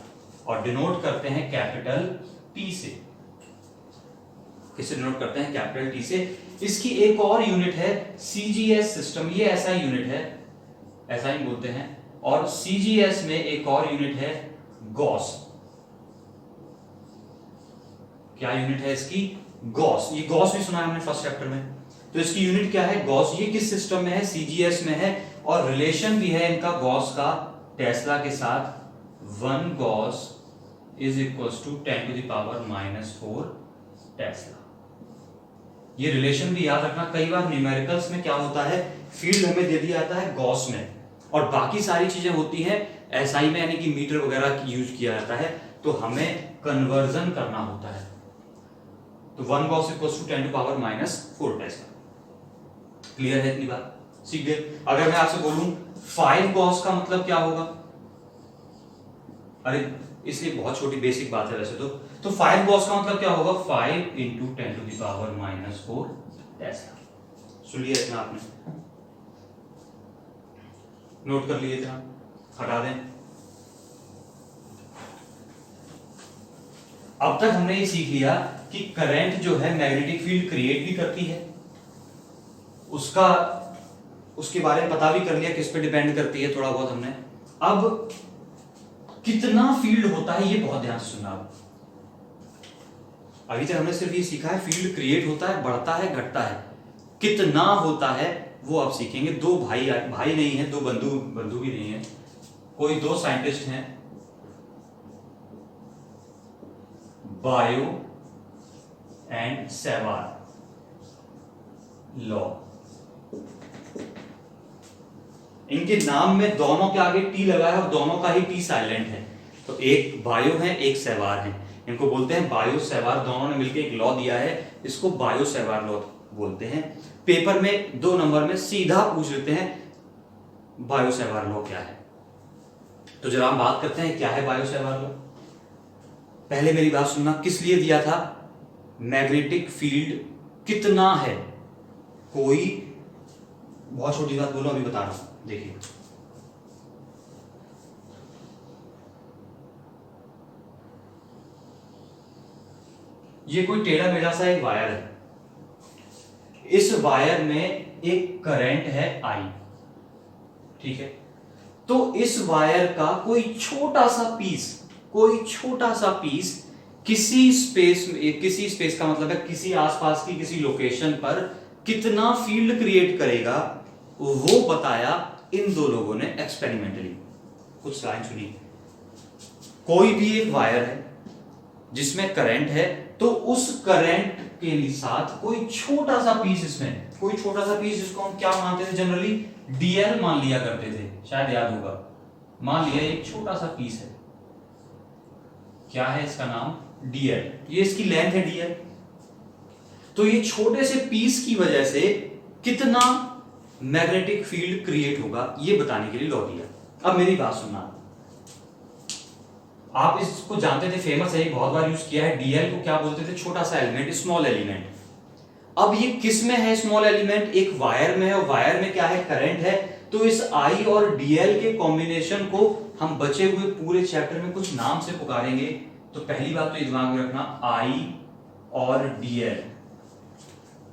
और डिनोट करते हैं कैपिटल टी से। किससे डिनोट करते हैं? कैपिटल टी से। इसकी एक और यूनिट है सीजीएस सिस्टम, ये ऐसा यूनिट है, ऐसा ही बोलते हैं, और सीजीएस में एक और यूनिट है गॉस। क्या यूनिट है इसकी? गॉस। ये गॉस भी सुना है हमने फर्स्ट चैप्टर में। तो इसकी यूनिट क्या है? गॉस। ये किस सिस्टम में है? सीजीएस में है, और रिलेशन भी है इनका गॉस का टेस्ला के साथ। 1 gauss is equal to 10⁻⁻⁴ tesla. ये रिलेशन भी याद रखना। कई बार न्यूमेरिकल्स में क्या होता है, फील्ड हमें दे दिया जाता है गॉस में, और बाकी सारी चीजें होती हैं एसआई में, यानी कि मीटर वगैरह यूज किया जाता है, तो हमें कन्वर्जन करना होता है। तो 1 gauss equal to 10⁻⁻⁴ tesla. Clear है इतनी बात? सीख गए? अगर मैं आपसे बोलूं 5 गॉस का मतलब क्या होगा? अरे इसलिए बहुत छोटी बेसिक बात है वैसे तो 5 गॉस का मतलब क्या होगा? 5 × 10⁻⁻⁴ टेस्ला। सुन लिया इतना आपने? नोट कर लिए था, हटा दें। अब तक हमने ये सीख लिया कि करंट जो है मैग्नेटिक फील्ड क्रिएट भी करती है, उसके बारे में पता भी कर लिया, किस पे डिपेंड करती है थोड़ा बहुत हमने। अब कितना फील्ड होता है ये बहुत ध्यान से सुनना। अभी तक हमने सिर्फ ये सीखा है फील्ड क्रिएट होता है, बढ़ता है, घटता है। कितना होता है वो आप सीखेंगे। दो भाई नहीं है, दो बंधु भी नहीं है, कोई दो साइंटिस्ट हैं, बायो एंड सेवार लॉ। इनके नाम में दोनों के आगे टी लगा है और दोनों का ही टी साइलेंट है। तो एक बायो है, एक सेवार है, इनको बोलते हैं बायो सेवार। दोनों ने मिलकर एक लॉ दिया है, इसको बायो सेवार लॉ बोलते हैं। पेपर में 2 नंबर में सीधा पूछ लेते हैं बायो सेवार लॉ क्या है। तो जरा हम बात करते हैं क्या है बायो सेवार लॉ। पहले मेरी बात सुनना, किस लिए दिया था? मैग्नेटिक फील्ड कितना है, कोई बहुत छोटी बात बोलो, अभी बता रहा हूं, देखिए ये कोई टेढ़ा मेढ़ा सा एक वायर है, इस वायर में एक करंट है I, ठीक है। तो इस वायर का कोई छोटा सा पीस किसी स्पेस में, किसी स्पेस का मतलब है किसी आसपास की किसी लोकेशन पर कितना फील्ड क्रिएट करेगा, वो बताया इन 2 लोगों ने एक्सपेरिमेंटली। कुछ लाइन सुनिए। कोई भी एक वायर है जिसमें करंट है, तो उस करंट के साथ कोई छोटा सा पीस, इसमें कोई छोटा सा पीस जिसको हम क्या मानते थे जनरली, डीएल मान लिया करते थे, शायद याद होगा। मान लिया एक छोटा सा पीस है, क्या है इसका नाम, डीएल, ये इसकी लेंथ है डीएल। तो ये छोटे से पीस की वजह से कितना मैग्नेटिक फील्ड क्रिएट होगा, ये बताने के लिए लॉ दिया। अब मेरी बात सुनना, आप इसको जानते थे, फेमस है, बहुत बार यूज किया है। डीएल को क्या बोलते थे, छोटा सा एलिमेंट, स्मॉल एलिमेंट। अब ये किस में है स्मॉल एलिमेंट, एक वायर में है, और वायर में क्या है, करंट है। तो इस आई और डीएल के कॉम्बिनेशन को हम बचे हुए पूरे चैप्टर में कुछ नाम से पुकारेंगे। तो पहली बात तो ये दिमाग में रखना, आई और डीएल,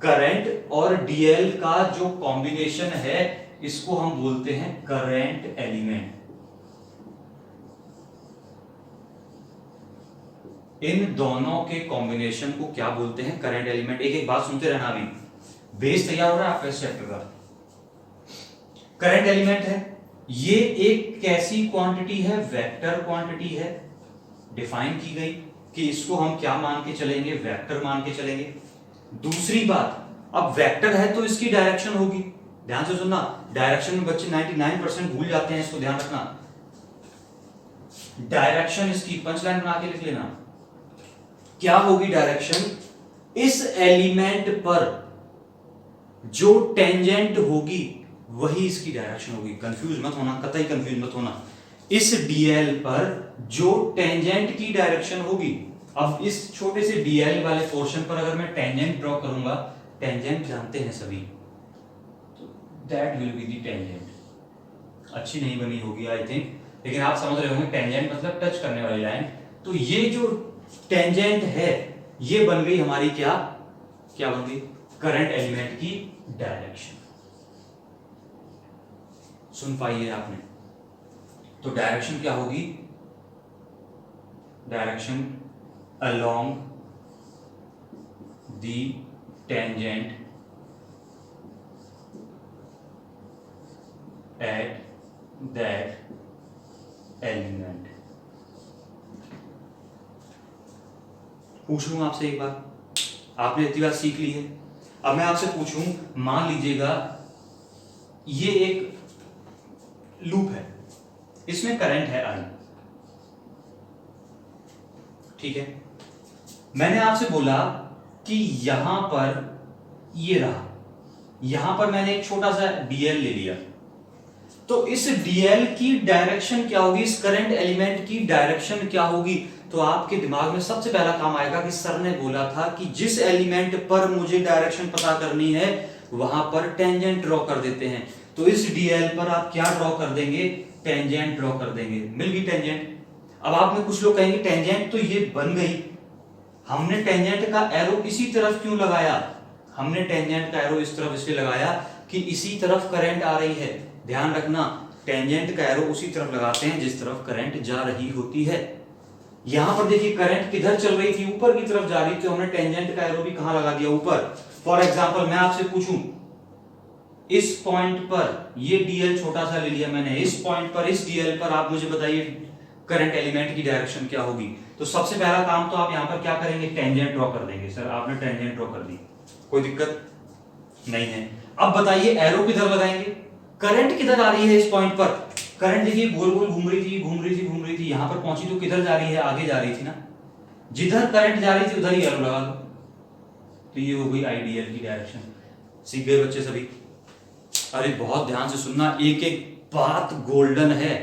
करंट और डीएल का जो कॉम्बिनेशन है इसको हम बोलते हैं करंट एलिमेंट। इन दोनों के कॉम्बिनेशन को क्या बोलते हैं, करंट एलिमेंट। एक एक बात सुनते रहना, अभी बेस तैयार हो रहा है आपका इस चैप्टर का। करंट एलिमेंट है, ये एक कैसी क्वांटिटी है, वेक्टर क्वांटिटी है, डिफाइन की गई कि इसको हम क्या मान के चलेंगे, वेक्टर मान के चलेंगे। दूसरी बात, अब वेक्टर है तो इसकी डायरेक्शन होगी, ध्यान से सुनना, डायरेक्शन में बच्चे 99% भूल जाते हैं, इसको ध्यान रखना। डायरेक्शन इसकी पंच लाइन बना के लिख लेना, क्या होगी डायरेक्शन, इस एलिमेंट पर जो टेंजेंट होगी वही इसकी डायरेक्शन होगी। कंफ्यूज मत होना, कतई कंफ्यूज मत होना। इस डीएल पर जो टेंजेंट की डायरेक्शन होगी, अब इस छोटे से डीएल वाले पोर्शन पर अगर मैं टेंजेंट ड्रॉ करूंगा, टेंजेंट जानते हैं सभी, तो that will be the tangent. अच्छी नहीं बनी होगी आई थिंक, लेकिन आप समझ रहे होंगे, टेंजेंट मतलब टच करने वाली लाइन। तो ये जो टेंजेंट है ये बन गई हमारी क्या बन गई, करंट एलिमेंट की डायरेक्शन। सुन पाइए आपने, तो डायरेक्शन क्या होगी, direction along the tangent at that element. पूछ लूं आपसे एक बार, आपने इतनी बात सीख ली है, अब मैं आपसे पूछूं, मान लीजिएगा ये एक लूप है, इसमें करंट है आई, ठीक है। मैंने आपसे बोला कि यहां पर ये रहा, यहां पर मैंने एक छोटा सा डीएल ले लिया, तो इस डीएल की डायरेक्शन क्या होगी, इस करंट एलिमेंट की डायरेक्शन क्या होगी। तो आपके दिमाग में सबसे पहला काम आएगा कि सर ने बोला था कि जिस एलिमेंट पर मुझे डायरेक्शन पता करनी है वहां पर टेंजेंट ड्रॉ कर देते हैं। तो इस डीएल पर आप क्या ड्रॉ कर देंगे, टेंजेंट ड्रॉ कर देंगे, मिल गई टेंजेंट। अब आप में कुछ लोग कहेंगे टेंजेंट तो ये बन गई, हमने टेंजेंट का एरो इसी तरफ क्यों लगाया, हमने टेंजेंट का एरो इस तरफ इसलिए लगाया कि इसी तरफ करंट आ रही है। ध्यान रखना, टेंजेंट का एरो उसी तरफ लगाते हैं जिस तरफ करंट जा रही होती है। यहां पर देखिए करंट किधर चल रही थी, ऊपर की तरफ जा रही थी, तो हमने टेंजेंट का एरो भी कहां लगा दिया, ऊपर। फॉर एग्जांपल मैं आपसे पूछूं, इस पॉइंट पर ये डीएल छोटा सा ले लिया मैंने, इस पॉइंट पर, इस डीएल पर आप मुझे बताइए करंट एलिमेंट की डायरेक्शन क्या होगी। तो सबसे पहला काम तो आप यहां पर क्या करेंगे, टेंजेंट ड्रॉ कर देंगे। सर आपने टेंजेंट ड्रॉ कर दी, कोई दिक्कत नहीं है। अब बताइए एरो किधर लगाएंगे, करंट किधर आ रही है इस पॉइंट पर? करंट देखिए गोल गोल घूम रही थी, घूम रही थी, घूम रही थी, यहां पर पहुंची तो किधर जा रही है? आगे जा रही थी ना। जिधर करंट जा रही थी उधर ही एरो लगा दो, तो ये हो गई आईडीएल की डायरेक्शन। सीख गए बच्चे सभी? अरे बहुत ध्यान से सुनना, एक एक बात गोल्डन है,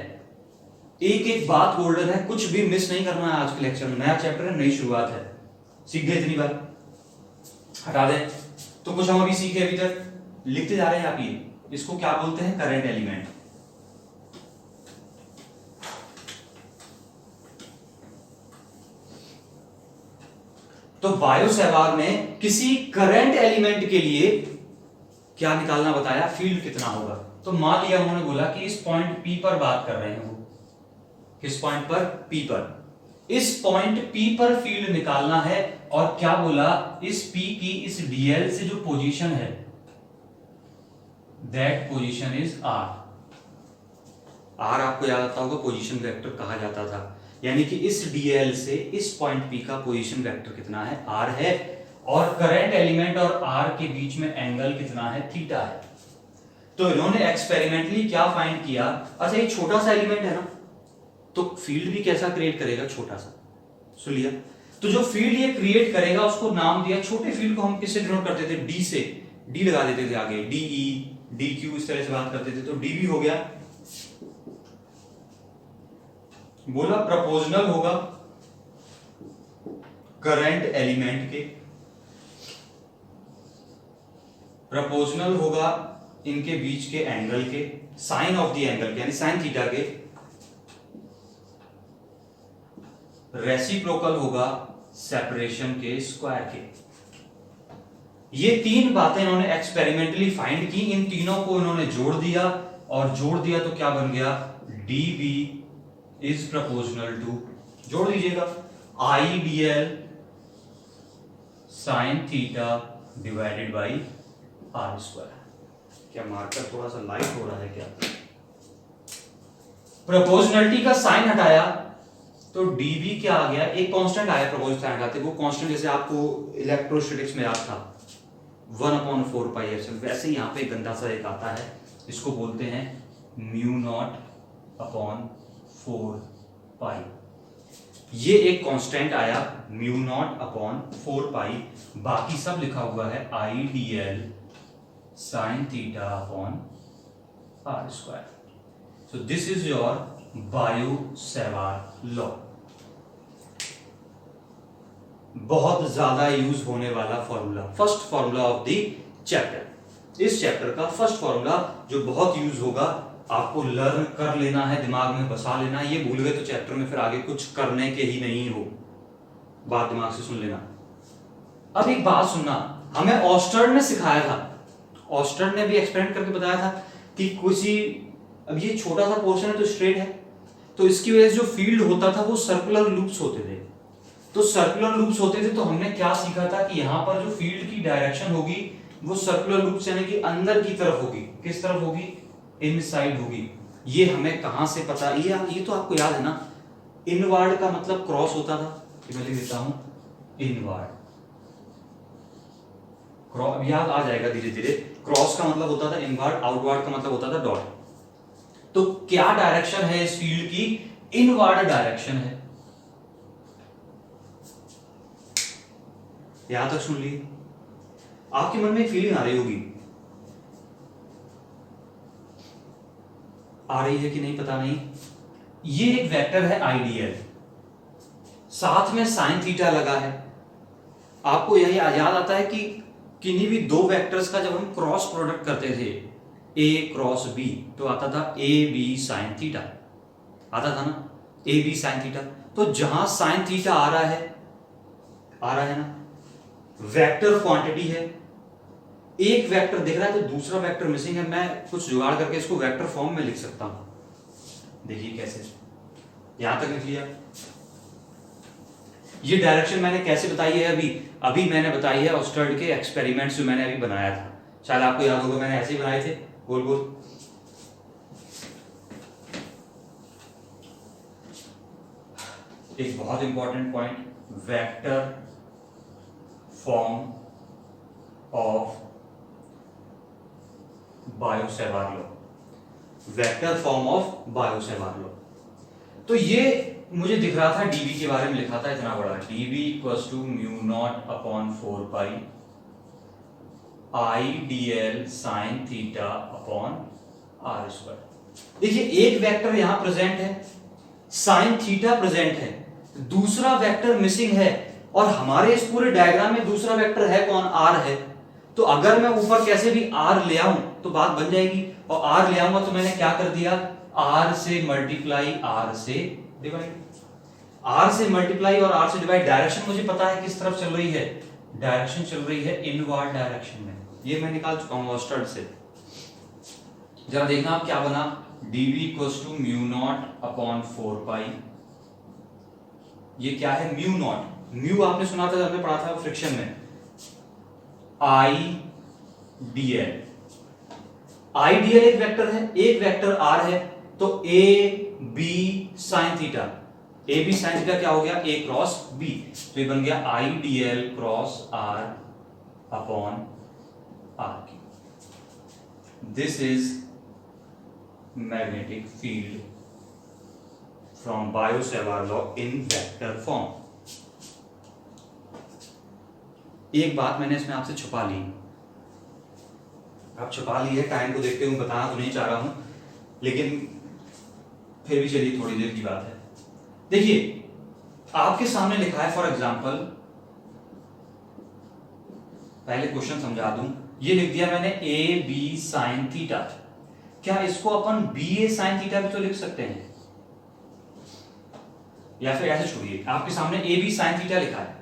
एक एक बात गोल्डन है, कुछ भी मिस नहीं करना है। आज के लेक्चर में नया चैप्टर है, नई शुरुआत है। सीख गए इतनी बार? हटा दें। तो कुछ हम अभी सीखे अभी तक, लिखते जा रहे हैं आप। ये इसको क्या बोलते हैं? Current element. तो बायो सेवार में किसी करंट एलिमेंट के लिए क्या निकालना बताया? फील्ड कितना होगा। तो मान लिया उन्होंने बोला कि इस पॉइंट पी पर बात कर रहे हैं वो, किस पॉइंट पर? पी पर। इस पॉइंट पी पर फील्ड निकालना है, और क्या बोला? इस पी की इस डीएल से जो पोजीशन है, that position is R. R आपको याद आता होगा, पोजीशन वेक्टर कहा जाता था। यानी कि इस डीएल से इस पॉइंट पी का पोजीशन वेक्टर कितना है? आर है। और करंट एलिमेंट और आर के बीच में एंगल कितना है? थीटा है। तो इन्होंने एक्सपेरिमेंटली क्या फाइंड किया? अच्छा, ये छोटा सा एलिमेंट है ना, तो फील्ड भी कैसा क्रिएट करेगा? छोटा सा। सुन लिया? तो जो फील्ड ये क्रिएट करेगा उसको नाम दिया, छोटे फील्ड को हम किससे डिनोट करते थे? डी से। डी लगा देते थे आगे, डीई, डी क्यू, इस तरह से बात करते थे। तो डी भी हो गया। बोला प्रोपोर्शनल होगा करंट एलिमेंट के, प्रोपोर्शनल होगा इनके बीच के एंगल के, साइन ऑफ द एंगल के, यानी साइन थीटा के, रेसिप्रोकल होगा सेपरेशन के, स्क्वायर के। ये तीन बातें इन्होंने एक्सपेरिमेंटली फाइंड की। इन तीनों को इन्होंने जोड़ दिया, और जोड़ दिया तो क्या बन गया? डीबी इज प्रोपोर्शनल टू, जोड़ दीजिएगा, IDL sine theta divided by R square. क्या मार्कर थोड़ा सा लाइट हो रहा है क्या? प्रोपोर्शनलिटी का साइन हटाया तो dv क्या आ गया? एक कांस्टेंट आया प्रोपोर्शनल साइन हटाते, वो कांस्टेंट जैसे आपको इलेक्ट्रोस्टैटिक्स में याद था 1/4 पाई एप्सिलॉन, वैसे ही यहाँ पे गंदा सा एक आता है, इसको बोलते हैं म्यू नॉट अपॉन 4 पाई। ये एक कांस्टेंट आया म्यू नॉट अपॉन 4 पाई, बाकी सब लिखा हुआ है IDL sine theta upon are square. So this is your Biot Savart law. बहुत ज्यादा यूज होने वाला formula, first formula of the chapter. इस चैप्टर का फर्स्ट फॉर्मूला जो बहुत यूज होगा, आपको लर्न कर लेना है, दिमाग में बसा लेना है। ये भूल गए तो चैप्टर में फिर आगे कुछ करने के ही नहीं हो। बात दिमाग से सुन लेना। अब एक बात सुनना, हमें ऑस्टर्न ने सिखाया था, ऑस्टर्न ने भी एक्सपेरिमेंट करके बताया था कि किसी, अब ये छोटा सा पोर्शन है तो स्ट्रेट है, तो इसकी वजह से जो फील्ड होता था वो सर्कुलर लूप्स होते थे। तो सर्कुलर लूप्स होते थे तो हमने क्या सीखा था कि यहां पर जो फील्ड की डायरेक्शन होगी वो सर्कुलर लूप्स यानी कि अंदर की तरफ होगी। किस तरफ होगी? इनसाइड होगी। ये हमें कहां से पता? ये तो आपको याद है ना, इनवर्ड का मतलब क्रॉस होता था। मैं लिख देता हूं इनवर्ड, क्रॉस याद आ जाएगा धीरे धीरे। क्रॉस का मतलब होता था इनवर्ड, आउटवर्ड का मतलब होता था डॉट। तो क्या डायरेक्शन है इस फील्ड की? इनवर्ड डायरेक्शन है। यहां तक सुन ली? आपके मन में एक फीलिंग आ रही होगी, आ रही है कि नहीं पता नहीं। ये एक वेक्टर है आईडीएल, साथ में साइन थीटा लगा है। आपको यही याद आता है कि किन्हीं भी दो वेक्टर्स का जब हम क्रॉस प्रोडक्ट करते थे, ए क्रॉस बी, तो आता था ए बी साइन थीटा, आता था ना, ए बी साइन थीटा। तो जहां साइन थीटा आ रहा है ना, वेक्टर क्वांटिटी है, एक वेक्टर दिख रहा है तो दूसरा वेक्टर मिसिंग है। मैं कुछ जुगाड़ करके इसको वेक्टर फॉर्म में लिख सकता हूं। देखिए कैसे, यहां तक लिख लिया। ये डायरेक्शन मैंने कैसे बताई है? अभी मैंने बताई है ऑस्टर्ड के एक्सपेरिमेंट्स जो मैंने अभी बनाया था, शायद आपको याद होगा, मैंने ऐसे ही बनाए थे गोल गोल। एक बहुत important point, vector form of Biot Savart law. Vector form of Biot Savart law. तो ये मुझे दिख रहा था डीवी के बारे में लिखा था इतना बड़ा, DV equals to mu not upon 4 pi I D L sine theta upon are square. देखिए एक वेक्टर यहां प्रेजेंट है, साइन थीटा प्रेजेंट है, दूसरा वेक्टर मिसिंग है, और हमारे इस पूरे डायग्राम में दूसरा वेक्टर है कौन, आर है। तो अगर मैं ऊपर कैसे भी आर ले आऊं तो बात बन जाएगी, और आर ले आऊंगा तो मैंने क्या कर दिया, आर से मल्टीप्लाई आर से डिवाइड, आर से मल्टीप्लाई और आर से डिवाइड। डायरेक्शन मुझे पता है किस तरफ चल रही है, डायरेक्शन चल रही है इनवर्ड डायरेक्शन में, ये मैं निकाल चुका हूं ऑस्टर्ड से। जरा देखना आप क्या बना, dv equals to mu not upon 4 pi, ये क्या है म्यू नॉट, म्यू आपने सुना था, हमने पढ़ा था फ्रिक्शन में, I D L, I D L एक वेक्टर है, एक वेक्टर आर है, तो A B sine theta, A B sine theta क्या हो गया, ए क्रॉस बी, तो ये बन गया I D L cross R upon R cube. This is magnetic field from Biot Savart law in vector form. एक बात मैंने इसमें आपसे छुपा ली, आप छुपा ली है, टाइम को देखते हुए बताना तो नहीं चाह रहा हूं, लेकिन फिर भी चलिए थोड़ी देर की बात है। देखिए आपके सामने लिखा है फॉर एग्जांपल, पहले क्वेश्चन समझा दूं, ये लिख दिया मैंने ए बी साइन थीटा, क्या इसको अपन बी ए साइन थीटा भी तो लिख सकते हैं, या फिर ऐसे छोड़िए, आपके सामने ए बी साइन थीटा लिखा है,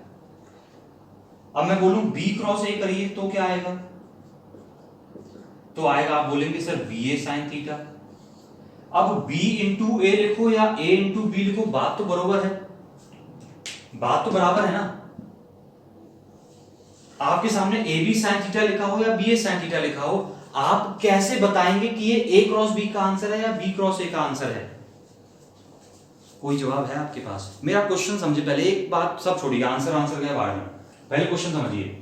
अब मैं बोलूं बी क्रॉस ए करिए तो क्या आएगा, तो आएगा आप बोलेंगे सर बी ए साइन थीटा। अब b इंटू ए लिखो या a इंटू बी लिखो, बात तो बराबर है, बात तो बराबर है ना। आपके सामने ए बी साइन थीटा लिखा हो या बी ए साइन थीटा लिखा हो, आप कैसे बताएंगे कि ये a क्रॉस बी का आंसर है या b क्रॉस ए का आंसर है? कोई जवाब है आपके पास? मेरा क्वेश्चन समझे पहले, एक बात सब छोड़िए, आंसर आंसर क्या बाद में, पहले क्वेश्चन समझिए।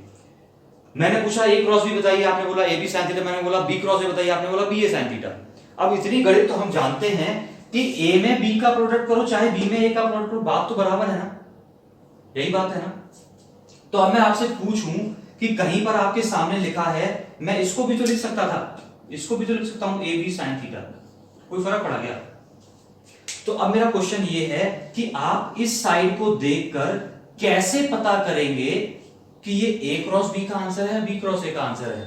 मैंने पूछा a क्रॉस बी बताइए, आपने बोला ए बी साइन थीटा, मैंने बोला b क्रॉस ए बताइए, आपने बोला बी ए साइन थीटा। अब इतनी गणित तो हम जानते हैं कि a में b का प्रोडक्ट करो चाहे b में a का प्रोडक्ट करो, बात तो बराबर है ना, यही बात है ना। तो अब मैं आपसे पूछूं कि कहीं पर आपके सामने लिखा है, मैं इसको भी तो लिख सकता था, इसको भी तो लिख सकता हूं a b साइन थीटा, कोई फर्क पड़ा गया? तो अब मेरा क्वेश्चन ये है कि आप इस साइड को देखकर कैसे पता करेंगे कि ये a क्रॉस b का आंसर है, b क्रॉस a का आंसर है?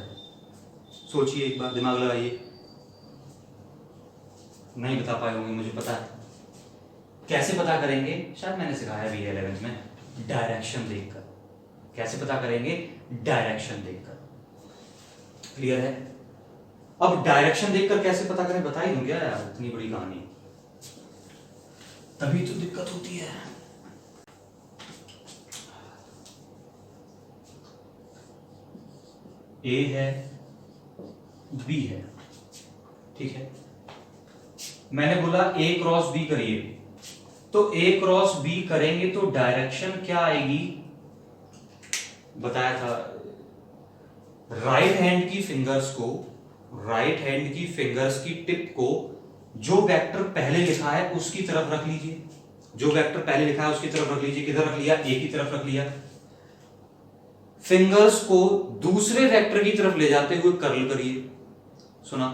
सोचिए एक बार, दिमाग लगाइए। नहीं बता पाए होंगे मुझे पता है, कैसे पता करेंगे? शायद मैंने सिखाया भी 11th में, डायरेक्शन देखकर। कैसे पता करेंगे? डायरेक्शन देखकर। क्लियर है? अब डायरेक्शन देखकर कैसे पता करें, बता ही दूं क्या यार, इतनी बड़ी कहानी, तभी तो दिक्कत होती है। ए है, बी है, ठीक है, मैंने बोला a क्रॉस b करिए, तो a क्रॉस b करेंगे तो डायरेक्शन क्या आएगी, बताया था, राइट हैंड की फिंगर्स को, राइट हैंड की फिंगर्स की टिप को जो वेक्टर पहले लिखा है उसकी तरफ रख लीजिए, जो वेक्टर पहले लिखा है उसकी तरफ रख लीजिए। किधर रख लिया? a की तरफ रख लिया। फिंगर्स को दूसरे वेक्टर की तरफ ले जाते हुए कर्ल करिए, सुना,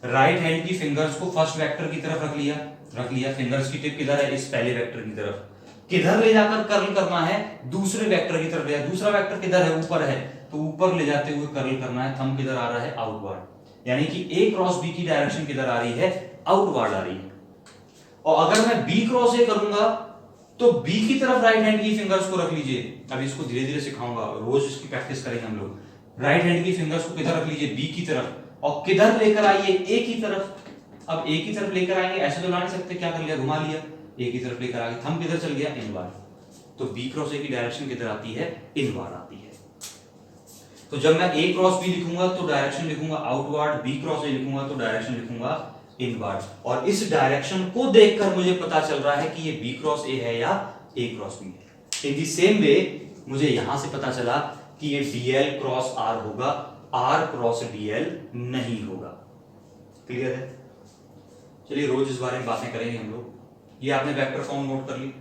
राइट हैंड की फिंगर्स को फर्स्ट वेक्टर की तरफ रख लिया, रख लिया, फिंगर्स की टिप किधर है? इस पहले वेक्टर की तरफ। किधर ले जाकर कर्ल करना है? दूसरे वेक्टर की तरफ ले, दूसरा वेक्टर किधर है? ऊपर है, तो ऊपर ले जाते हुए कर्ल करना है। थंब किधर आ रहा है? आउटवर्ड, यानी कि a क्रॉस b की डायरेक्शन किधर आ रही है? आउटवर्ड आ रही है। और अगर मैं b क्रॉस a करूंगा तो b की तरफ राइट हैंड की फिंगर्स को रख लीजिए, अभी इसको धीरे धीरे सिखाऊंगा, रोज इसकी प्रैक्टिस करेंगे हम लोग। राइट हैंड की फिंगर्स को किधर रख लीजिए? b की तरफ, और किधर लेकर आइए? a की तरफ। अब a की तरफ लेकर आएंगे, ऐसे तो ला नहीं सकते, क्या कर लिया? घुमा लिया, a की तरफ लेकर आगे, थंब किधर चल गया? इनवर्ड। तो b क्रॉस a की डायरेक्शन किधर आती है? इनवर्ड आती है। तो जब मैं a क्रॉस b लिखूंगा तो डायरेक्शन लिखूंगा आउटवर्ड, b क्रॉस a लिखूंगा तो डायरेक्शन लिखूंगा इनवर्ड। और इस डायरेक्शन को देखकर मुझे पता चल रहा है कि ये b क्रॉस a है या a क्रॉस b है। इन दी सेम वे मुझे यहां से पता चला कि ये dl क्रॉस r होगा, r क्रॉस dl नहीं होगा। क्लियर है? चलिए रोज इस बारे में बातें करेंगे हम लोग। ये आपने वेक्टर फॉर्म नोट कर ली।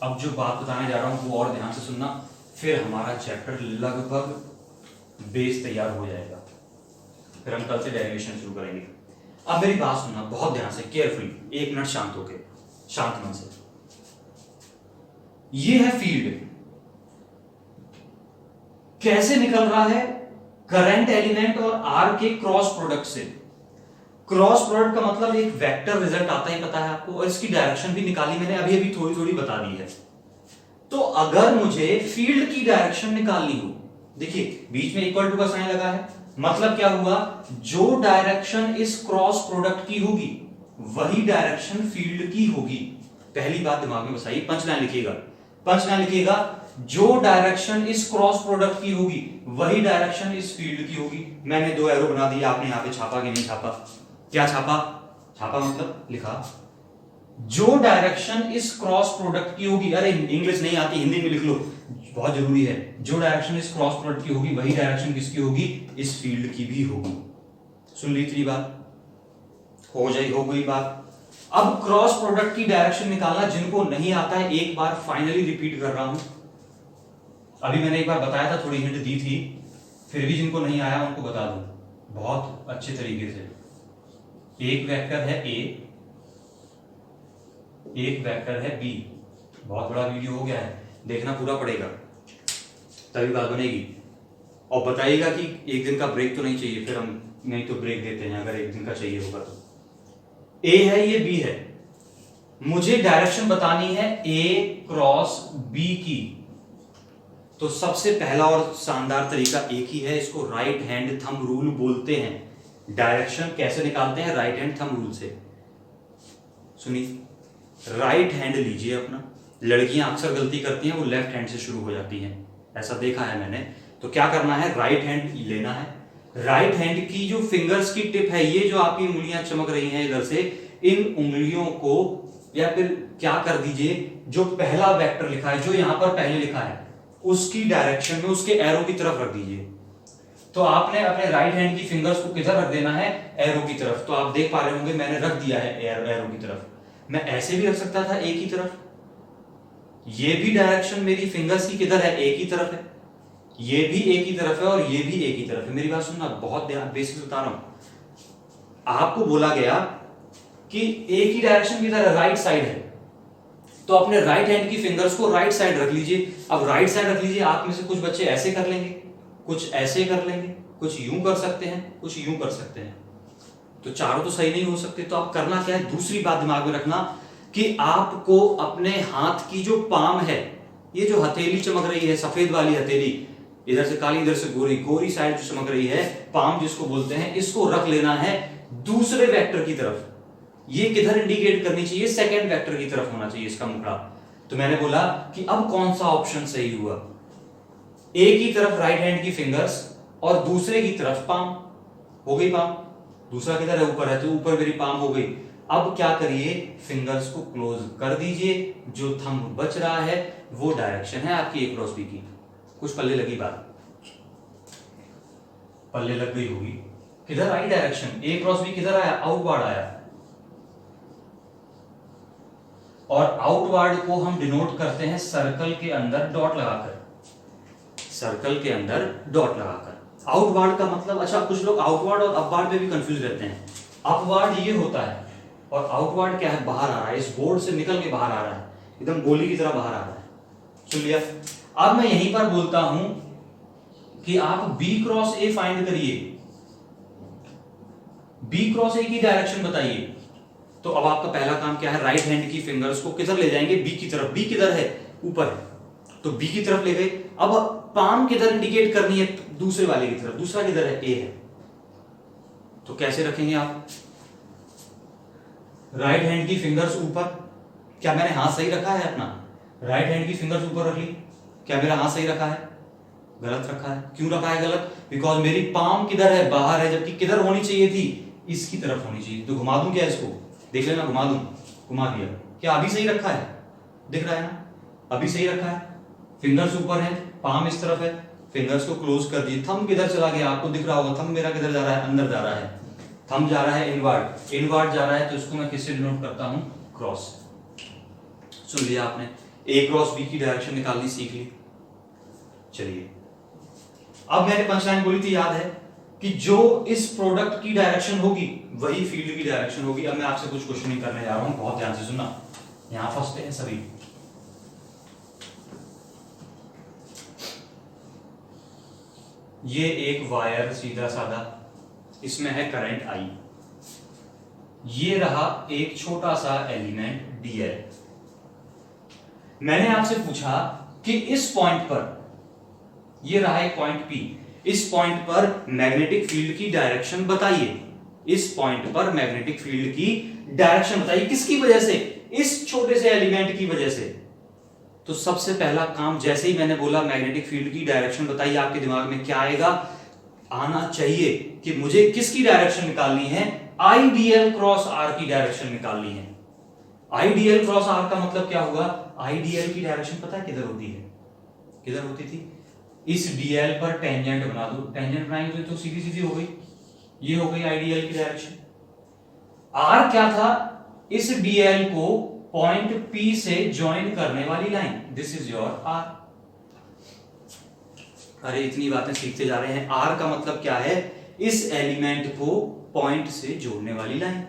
अब जो बात बताने जा रहा हूं वो और ध्यान से सुनना, फिर हमारा चैप्टर लगभग बेस तैयार हो जाएगा। फिर हम कल से डेरिवेशन शुरू करेंगे। अब मेरी बात सुनना बहुत ध्यान से, केयरफुली, 1 मिनट शांत होके, शांत मन से। ये है फील्ड, कैसे निकल रहा है? करंट एलिमेंट और आर के क्रॉस प्रोडक्ट से। क्रॉस प्रोडक्ट का मतलब एक वेक्टर रिजल्ट आता है, पता है आपको, और इसकी डायरेक्शन भी निकाली मैंने अभी अभी थोड़ी थोड़ी बता दी है। तो अगर मुझे फील्ड की डायरेक्शन निकालनी हो, देखिए बीच में इक्वल टू का साइन लगा है, मतलब क्या हुआ, जो डायरेक्शन इस क्रॉस प्रोडक्ट की होगी वही डायरेक्शन फील्ड की होगी। पहली बात दिमाग में बसाइए, पंचलाइन लिखिएगा, पंचलाइन लिखिएगा, जो डायरेक्शन इस क्रॉस प्रोडक्ट की होगी वही डायरेक्शन इस फील्ड की होगी। मैंने 2 एरो बना दिया, आपने यहां पे छापा कि नहीं छापा? क्या छापा? छापा मतलब लिखा, जो डायरेक्शन इस क्रॉस प्रोडक्ट की होगी, अरे इंग्लिश नहीं आती, हिंदी में लिख लो, बहुत जरूरी है, जो डायरेक्शन इस क्रॉस प्रोडक्ट की होगी वही डायरेक्शन किसकी होगी? इस फील्ड की भी होगी। सुन ली थी बात? हो गई बात। अब क्रॉस प्रोडक्ट की डायरेक्शन निकालना जिनको नहीं आता है, एक बार फाइनली रिपीट कर रहा हूं, अभी मैंने एक बार बताया था, थोड़ी हिंट दी थी, फिर भी जिनको नहीं आया उनको बता दूं बहुत अच्छे तरीके से। एक वेक्टर है ए, एक वेक्टर है बी। बहुत बड़ा वीडियो हो गया है, देखना पूरा पड़ेगा तभी बात बनेगी। और बताइएगा कि एक दिन का ब्रेक तो नहीं चाहिए, फिर हम नहीं तो ब्रेक देते हैं अगर एक दिन का चाहिए होगा तो। ए है, ये बी है, मुझे डायरेक्शन बतानी है ए क्रॉस बी की। तो सबसे पहला और शानदार तरीका एक ही है, इसको राइट हैंड थंब रूल बोलते हैं। डायरेक्शन कैसे निकालते हैं? राइट हैंड थंब रूल से। सुनिए, राइट हैंड लीजिए अपना, लड़कियां अक्सर गलती करती हैं, वो लेफ्ट हैंड से शुरू हो जाती हैं, ऐसा देखा है मैंने। तो क्या करना है, राइट हैंड लेना है, राइट हैंड की जो फिंगर्स की टिप है, ये जो आपकी उंगलियां चमक रही हैं इधर से, इन उंगलियों को, या फिर क्या कर दीजिए, जो पहला वेक्टर लिखा है, जो यहां पर पहले लिखा है, उसकी डायरेक्शन में उसके एरो की तरफ रख दीजिए। तो आपने अपने राइट हैंड की फिंगर्स को किधर रख देना है? एरो की तरफ। तो आप देख पा रहे होंगे मैंने रख दिया है एरो की तरफ। मैं ऐसे भी रख सकता था, ए की तरफ, ये भी डायरेक्शन मेरी फिंगर्स की किधर है? ए की तरफ है, ये भी ए की तरफ है और ये भी ए की तरफ है। मेरी बात सुनना, बहुत बेसिक बता रहा हूं। आपको बोला गया कि ए की डायरेक्शन किधर है? राइट साइड है, तो अपने राइट हैंड की फिंगर्स को राइट साइड रख लीजिए। अब राइट साइड रख लीजिए, आप में से कुछ बच्चे ऐसे कर लेंगे, कुछ ऐसे कर लेंगे, कुछ यूं कर सकते हैं, कुछ यूं कर सकते हैं, तो चारों तो सही नहीं हो सकते। तो आप करना क्या है, दूसरी बात दिमाग में रखना कि आपको अपने हाथ की जो पाम है, ये जो हथेली चमक रही है, सफेद वाली हथेली, इधर से काली इधर से गोरी, गोरी साइड जो चमक रही है, पाम जिसको बोलते हैं, इसको रख लेना है दूसरे वेक्टर की तरफ। ये किधर इंडिकेट करनी चाहिए? सेकंड वेक्टर की तरफ होना चाहिए इसका मुखड़ा। तो मैंने बोला कि अब कौन सा ऑप्शन सही हुआ? ए की तरफ राइट हैंड की फिंगर्स और दूसरे की तरफ पाम। हो गई पाम, दूसरा किधर है? ऊपर है, तो ऊपर मेरी पाम हो गई। अब क्या करिए, फिंगर्स को क्लोज कर दीजिए, जो थंब बच रहा है वो डायरेक्शन है आपकी ए क्रॉस बी की। कुछ पल्ले लगी बात? पल्ले लग गई होगी। किधर आई डायरेक्शन? ए क्रॉस बी किधर आया? आउटवर्ड आया, और आउटवर्ड को हम डिनोट करते हैं सर्कल के अंदर डॉट लगाकर, सर्कल के अंदर डॉट लगाकर। आउटवर्ड का मतलब, अच्छा कुछ लोग आउटवर्ड और अपवर्ड पे भी कंफ्यूज रहते हैं। अपवर्ड ये होता है और आउटवर्ड क्या है? बाहर आ रहा है, इस बोर्ड से निकल के बाहर आ रहा है, एकदम गोली की तरह बाहर आ रहा है। सुन लिया? अब मैं यहीं पर बोलता हूं कि आप बी क्रॉस ए फाइंड करिए, बी क्रॉस ए की डायरेक्शन बताइए। तो अब आपका पहला काम क्या है? राइट हैंड की फिंगर्स को किधर ले जाएंगे? बी की तरफ। बी किधर है? ऊपर है, तो बी की तरफ ले गए। अब पाम किधर इंडिकेट करनी है? दूसरे वाले की तरफ। दूसरा किधर है? ए है, तो कैसे रखेंगे आप? राइट हैंड की फिंगर्स ऊपर। क्या मैंने हाथ सही रखा है अपना? राइट हैंड की फिंगर्स ऊपर रख ली। क्या मेरा हाथ सही रखा है? गलत रखा है। क्यों रखा है गलत? बिकॉज मेरी पाम किधर है? बाहर है, जबकि किधर होनी चाहिए थी? इसकी तरफ होनी चाहिए। तो घुमा दूं क्या इसको? देख लेना, घुमा दूं, घुमा दिया। क्या अभी सही रखा है? दिख रहा है ना? अभी सही रखा है, फिंगर्स ऊपर है, पाम इस तरफ है, फिंगर्स को क्लोज कर दिए। थंब किधर चला गया आपको दिख रहा होगा, थंब मेरा किधर जा रहा है, अंदर जा रहा है, थंब जा रहा है इनवर्ड, इनवर्ड जा रहा है, तो इसको मैं किससे डिनोट करता हूं, क्रॉस। सुन लिया आपने, ए क्रॉस बी की डायरेक्शन निकालनी सीख ली। चलिए अब मैंने पंचलाइन बोली थी, याद है कि जो इस प्रोडक्ट की डायरेक्शन होगी वही फील्ड की डायरेक्शन होगी। अब मैं आपसे कुछ क्वेश्चन नहीं करने जा रहा हूं, बहुत ध्यान से सुनना, यहां फंसते हैं सभी। ये एक वायर सीधा साधा, इसमें है करंट आई, ये रहा एक छोटा सा एलिमेंट डीएल। मैंने आपसे पूछा कि इस पॉइंट पर, ये रहा एक पॉइंट पी, इस पॉइंट पर मैग्नेटिक फील्ड की डायरेक्शन बताइए, इस पॉइंट पर मैग्नेटिक फील्ड की डायरेक्शन बताइए, किसकी वजह से, इस छोटे से एलिमेंट की वजह से। तो सबसे पहला काम, जैसे ही मैंने बोला मैग्नेटिक फील्ड की डायरेक्शन बताइए, आपके दिमाग में क्या आएगा, आना चाहिए कि मुझे किसकी डायरेक्शन निकालनी है, आईडीएल क्रॉस आर की डायरेक्शन निकालनी है। आईडीएल क्रॉस आर का मतलब क्या हुआ, आईडीएल की डायरेक्शन पता है किधर होती है, किधर होती थी, इस डीएल पर टेंजेंट बना दो, टेंजेंट बनाएंगे तो सीधी सीधी हो गई, ये हो गई आईडीएल की डायरेक्शन। आर क्या था, इस डीएल को पॉइंट पी से ज्वाइन करने वाली line, this is your R. अरे इतनी बातें सीखते जा रहे हैं। आर का मतलब क्या है, इस एलिमेंट को पॉइंट से जोड़ने वाली लाइन।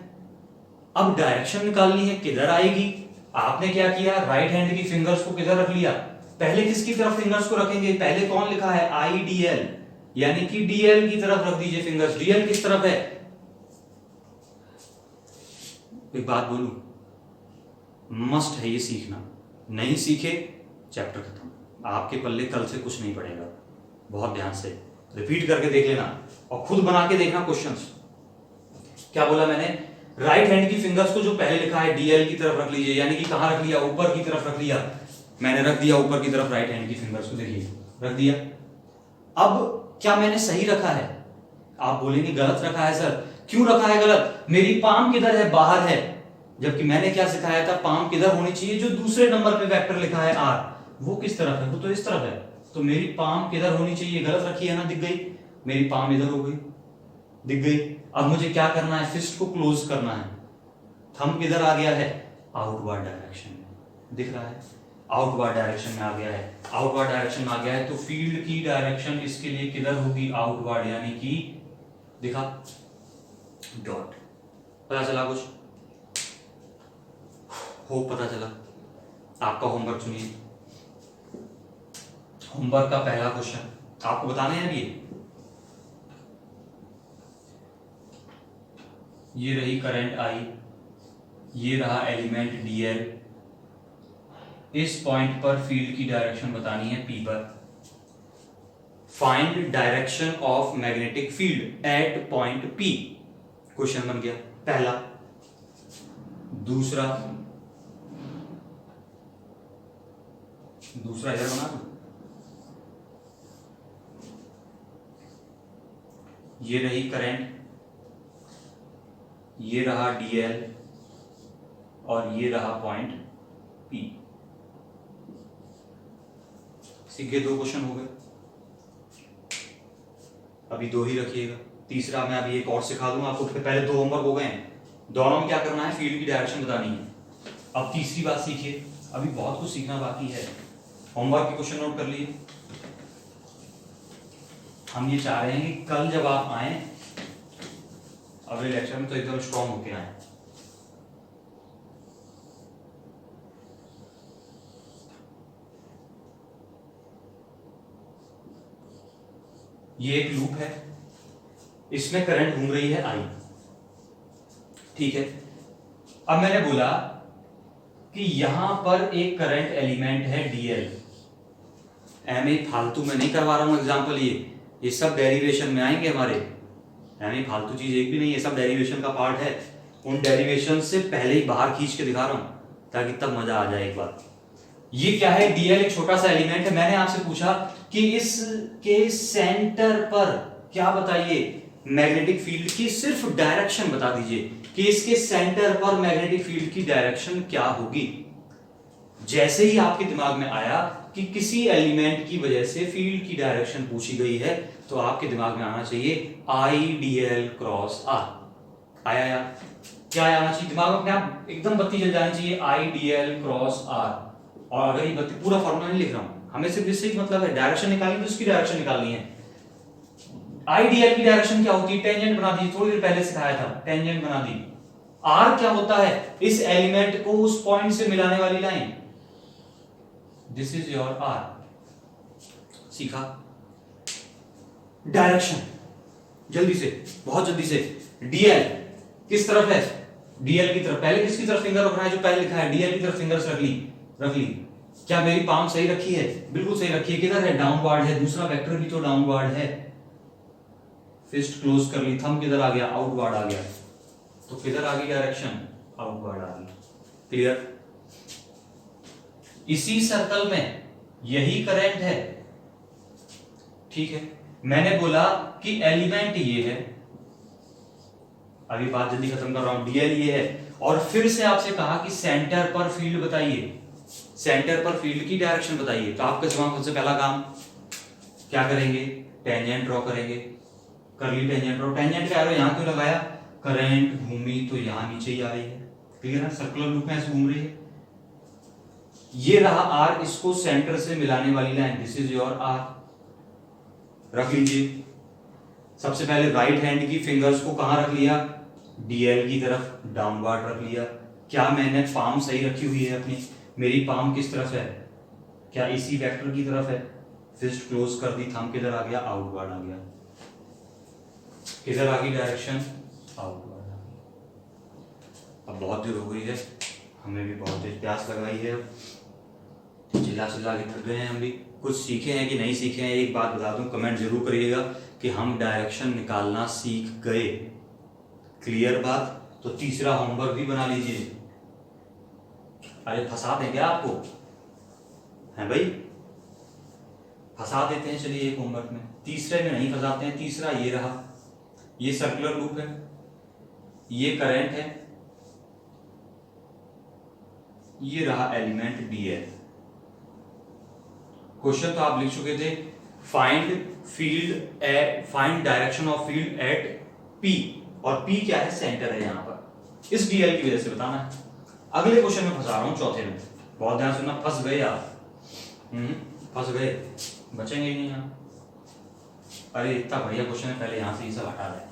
अब डायरेक्शन निकालनी है, किधर आएगी, आपने क्या किया, राइट हैंड की फिंगर्स को किधर रख लिया, पहले किसकी तरफ फिंगर्स को रखेंगे, पहले कौन लिखा है, आई डी एल, यानी कि डीएल की तरफ रख दीजिए फिंगर्स। डीएल किस तरफ है, एक बात बोलूं, मस्ट है ये सीखना, नहीं सीखे चैप्टर खत्म, आपके पल्ले कल से कुछ नहीं पड़ेगा। बहुत ध्यान से रिपीट करके देख लेना और खुद बना के देखना क्वेश्चंस। क्या बोला मैंने, राइट हैंड की फिंगर्स को जो पहले लिखा है डीएल की तरफ रख लीजिए, यानी कि कहां रख लिया, ऊपर की तरफ रख लिया। मैंने रख दिया ऊपर की तरफ राइट हैंड की फिंगर्स को, देखिए रख दिया। अब क्या मैंने सही रखा है, आप बोलेंगे गलत रखा है सर, क्यों रखा है गलत, मेरी पाम किधर है, बाहर है, जबकि मैंने क्या सिखाया था, पाम किधर होनी चाहिए, जो दूसरे नंबर पे वेक्टर लिखा है आर, वो किस तरफ है, वो तो इस तरफ है, तो मेरी पाम किधर होनी चाहिए, गलत रखी है ना, दिख गई, मेरी पाम इधर हो गई, दिख गई। अब मुझे क्या करना है, फिस्ट को क्लोज करना है, थंब किधर आ गया है, आउटवर्ड डायरेक्शन में, दिख रहा है, आउटवर्ड डायरेक्शन में आ गया है, आउटवर्ड डायरेक्शन में आ गया है, तो फील्ड की डायरेक्शन इसके लिए किधर होगी, आउटवर्ड, यानी कि दिखा डॉट। पता चला कुछ, हो पता चला। आपका होमवर्क सुनिए, होमवर्क का पहला क्वेश्चन आपको बताने हैं अभी, ये रही करंट आई, ये रहा एलिमेंट डीएल, इस पॉइंट पर फील्ड की डायरेक्शन बतानी है पी पर। Find direction of magnetic field at point P, question बन गया पहला। दूसरा इधर बना दो, ये रही करंट, ये रहा डीएल और ये रहा पॉइंट पी। सीखे, दो क्वेश्चन हो गए, अभी दो ही रखिएगा, तीसरा मैं अभी एक और सिखा दूंगा आपको, पहले दो होमवर्क हो गए हैं, दोनों में क्या करना है, फील्ड की डायरेक्शन बतानी है। अब तीसरी बात सीखिए, अभी बहुत कुछ सीखना बाकी है। होमवर्क के क्वेश्चन नोट कर लिए, हम ये चाह रहे हैं कि कल जब आप आए अगले लेक्चर में तो एकदम स्ट्रॉन्ग होके आए। ये एक लूप है, इसमें करंट घूम रही है आई, ठीक है। अब मैंने बोला कि यहां पर एक करंट एलिमेंट है डीएल, एम ए फालतू में नहीं करवा रहा हूं एग्जांपल, ये सब डेरिवेशन में आएंगे हमारे, एम ए फालतू चीज एक भी नहीं है, सब डेरिवेशन का पार्ट है। उन डेरिवेशन से पहले ही बाहर खींच के दिखा रहा हूं ताकि तब मजा आ जाए एक बार। ये क्या है, डीएल एक छोटा सा एलिमेंट है। मैंने आपसे पूछा कि इसके सेंटर पर क्या बताइए, मैग्नेटिक फील्ड की सिर्फ डायरेक्शन बता दीजिए कि इसके सेंटर पर मैग्नेटिक फील्ड की डायरेक्शन क्या होगी। जैसे ही आपके दिमाग में आया कि किसी एलिमेंट की वजह से फील्ड की डायरेक्शन पूछी गई है, तो आपके दिमाग में आना चाहिए आईडीएल क्रॉस आर। आया यार? क्या आना चाहिए दिमाग में? अपने आप एकदम बत्ती जल जानी चाहिए, आईडीएल क्रॉस आर। और अगर ये बत्ती, पूरा फॉर्मूला नहीं लिख रहा हूं, हमें सिर्फ इससे ही मतलब है डायरेक्शन निकालनी, तो उसकी डायरेक्शन निकालनी है। आईडीएल की डायरेक्शन क्या होती है? टेंजेंट बना दी, थोड़ी देर पहले सिखाया था, टेंजेंट बना दी। आर क्या होता है? इस एलिमेंट को उस पॉइंट से मिलाने वाली line. This is your R. सीखा? डायरेक्शन जल्दी से, बहुत जल्दी से। डीएल किस तरफ है? डीएल की तरफ। पहले किसकी तरफ फिंगर रखना है? जो पहले लिखा है डीएल की तरफ फिंगर्स रख ली, रख ली। क्या मेरी पाम सही रखी है? बिल्कुल सही रखी है। किधर है? डाउनवर्ड है। दूसरा वेक्टर भी तो डाउनवर्ड है। फिस्ट क्लोज कर ली, थंब किधर आ गया? आउटवर्ड आ गया। तो किधर आ गई डायरेक्शन? आउटवर्ड आ गई। क्लियर? इसी सर्कल में यही करंट है, ठीक है। मैंने बोला कि एलिमेंट ये है, अभी बात जल्दी खत्म कर रहा हूं, डीएल ये है, और फिर से आपसे कहा कि सेंटर पर फील्ड बताइए, सेंटर पर फील्ड की डायरेक्शन बताइए। तो आपका जवाब सबसे पहला काम क्या करेंगे? टेंजेंट ड्रॉ करेंगे। कर ली टेंजेंट ड्रॉ। टेंजेंट का एरो यहां क्यों लगाया? करंट घूमी तो यहां नीचे ही आ रही है। क्लियर है? सर्कुलर लूप में ऐसे घूम रही है। ये रहा आर, इसको सेंटर से मिलाने वाली line, this is your R. रख लीजिए। सबसे पहले राइट हैंड की फिंगर्स को कहां रख लिया? डीएल की तरफ, डाउनवर्ड रख लिया। क्या मैंने पाम सही रखी हुई है अपनी? मेरी पाम किस तरफ है? क्या इसी वेक्टर की तरफ है? फिस्ट क्लोज कर दी, थंब किधर आ गया? आउटवर्ड आ गया। किधर आ गई डायरेक्शन? आउटवर्ड आ गई। अब बहुत देर हो गई है, हमें भी बहुत देर प्यास लगाई है, चिल्ला चिल्ला के थक गए हैं हम भी। कुछ सीखे हैं कि नहीं सीखे हैं? एक बात बता दूं, कमेंट जरूर करिएगा कि हम डायरेक्शन निकालना सीख गए। क्लियर बात? तो तीसरा होमवर्क भी बना लीजिए। अरे फंसा दें क्या आपको? है भाई? फंसा देते हैं। चलिए एक होमवर्क में, तीसरे में नहीं फंसाते हैं। तीसरा ये रहा, ये सर्कुलर लूप है, ये करंट है, ये रहा एलिमेंट डीएल। क्वेश्चन तो आप लिख चुके थे, find field at, find direction of field at P, और पी क्या है? सेंटर है यहां पर, इस डीएल की वजह से बताना है। अगले क्वेश्चन में फंसा रहा हूं, चौथे में। बहुत ध्यान सुनना, फंस गए आप, फंस गए, बचेंगे ही नहीं यहां। अरे इतना बढ़िया क्वेश्चन है, पहले यहां से ये सब हटा दें।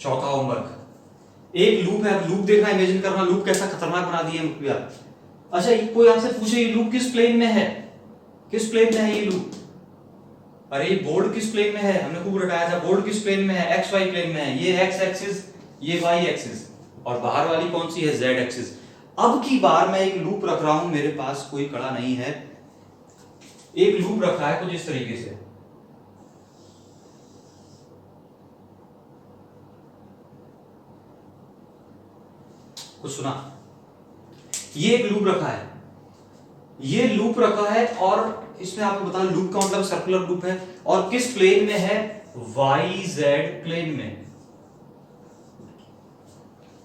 चौथा होमवर्क, एक लूप है। अब लूप देखना, इमेजिन करना, लूप कैसा खतरनाक बना दिया है यार। अच्छा, कोई आपसे पूछे ये लूप किस प्लेन में है? किस प्लेन में है ये लूप? अरे ये बोर्ड किस प्लेन में है? हमने खूब रटाया था, बोर्ड किस प्लेन में है? एक्स वाई प्लेन में है। ये एक्स एक्सिस, ये वाई एक्सिस, और बाहर वाली कौन सी है? Z axis. अब की बार मैं एक लूप रख रहा हूं, मेरे पास कोई कड़ा नहीं है, एक लूप रखा है कुछ इस तरीके से। कुछ सुना? ये एक लूप रखा है, ये लूप रखा है, और इसमें आपको बता, लूप का मतलब सर्कुलर लूप है, और किस प्लेन में है? वाई जेड प्लेन में।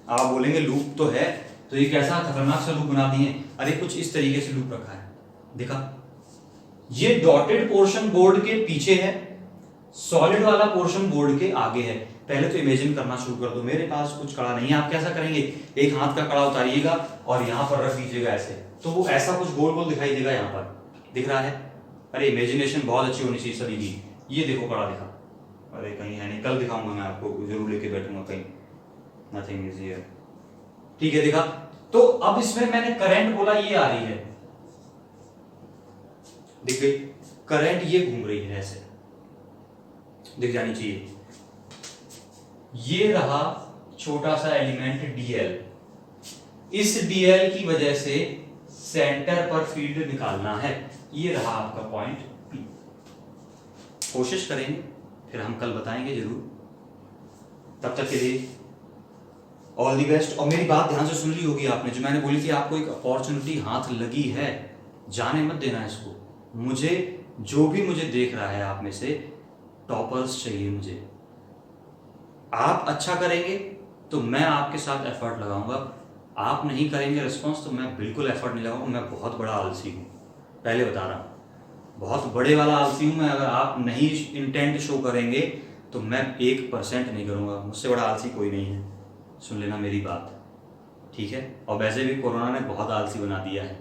आप बोलेंगे लूप तो है, तो ये कैसा खतरनाक सा लूप बना दिए? अरे कुछ इस तरीके से लूप रखा है, देखा? ये डॉटेड पोर्शन बोर्ड के पीछे है, सॉलिड वाला पोर्शन बोर्ड के आगे है। पहले तो इमेजिन करना शुरू कर दो। मेरे पास कुछ कड़ा नहीं है, आप कैसा करेंगे? एक हाथ का कड़ा उतारिएगा और यहां पर रख दीजिएगा ऐसे, तो वो ऐसा कुछ गोल गोल दिखाई देगा। यहां पर दिख रहा है? अरे इमेजिनेशन बहुत अच्छी होनी चाहिए सभी की। ये देखो कड़ा दिखा, अरे कहीं है नहीं, कल दिखाऊंगा मैं आपको, जरूर लेके बैठूंगा कहीं। नथिंग इज हियर, ठीक है? दिखा? तो अब इसमें मैंने करंट बोला, ये आ रही है, दिख गई? करंट ये घूम रही है, ऐसे दिख जानी चाहिए। ये रहा छोटा सा एलिमेंट डीएल, इस डीएल की वजह से सेंटर पर फील्ड निकालना है। ये रहा आपका पॉइंट पी। कोशिश करेंगे, फिर हम कल बताएंगे जरूर। तब तक के लिए ऑल दी बेस्ट। और मेरी बात ध्यान से सुन ली होगी आपने, जो मैंने बोली थी आपको, एक अपॉर्चुनिटी हाथ लगी है, जाने मत देना इसको। मुझे, जो भी मुझे देख रहा है आप में से, टॉपर्स चाहिए मुझे। आप अच्छा करेंगे तो मैं आपके साथ एफर्ट लगाऊंगा, आप नहीं करेंगे रिस्पॉन्स तो मैं बिल्कुल एफर्ट नहीं लगाऊंगा। मैं बहुत बड़ा आलसी हूँ, पहले बता रहा हूँ, बहुत बड़े वाला आलसी हूँ मैं। अगर आप नहीं इंटेंट शो करेंगे तो मैं 1% नहीं करूँगा। मुझसे बड़ा आलसी कोई नहीं है, सुन लेना मेरी बात, ठीक है। और वैसे भी कोरोना ने बहुत आलसी बना दिया है।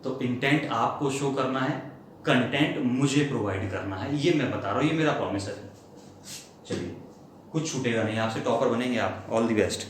तो इंटेंट आपको शो करना है, कंटेंट मुझे प्रोवाइड करना है, ये मैं बता रहा हूँ, ये मेरा प्रॉमिस है। चलिए, कुछ छूटेगा नहीं, आपसे टॉपर बनेंगे आप। All the best.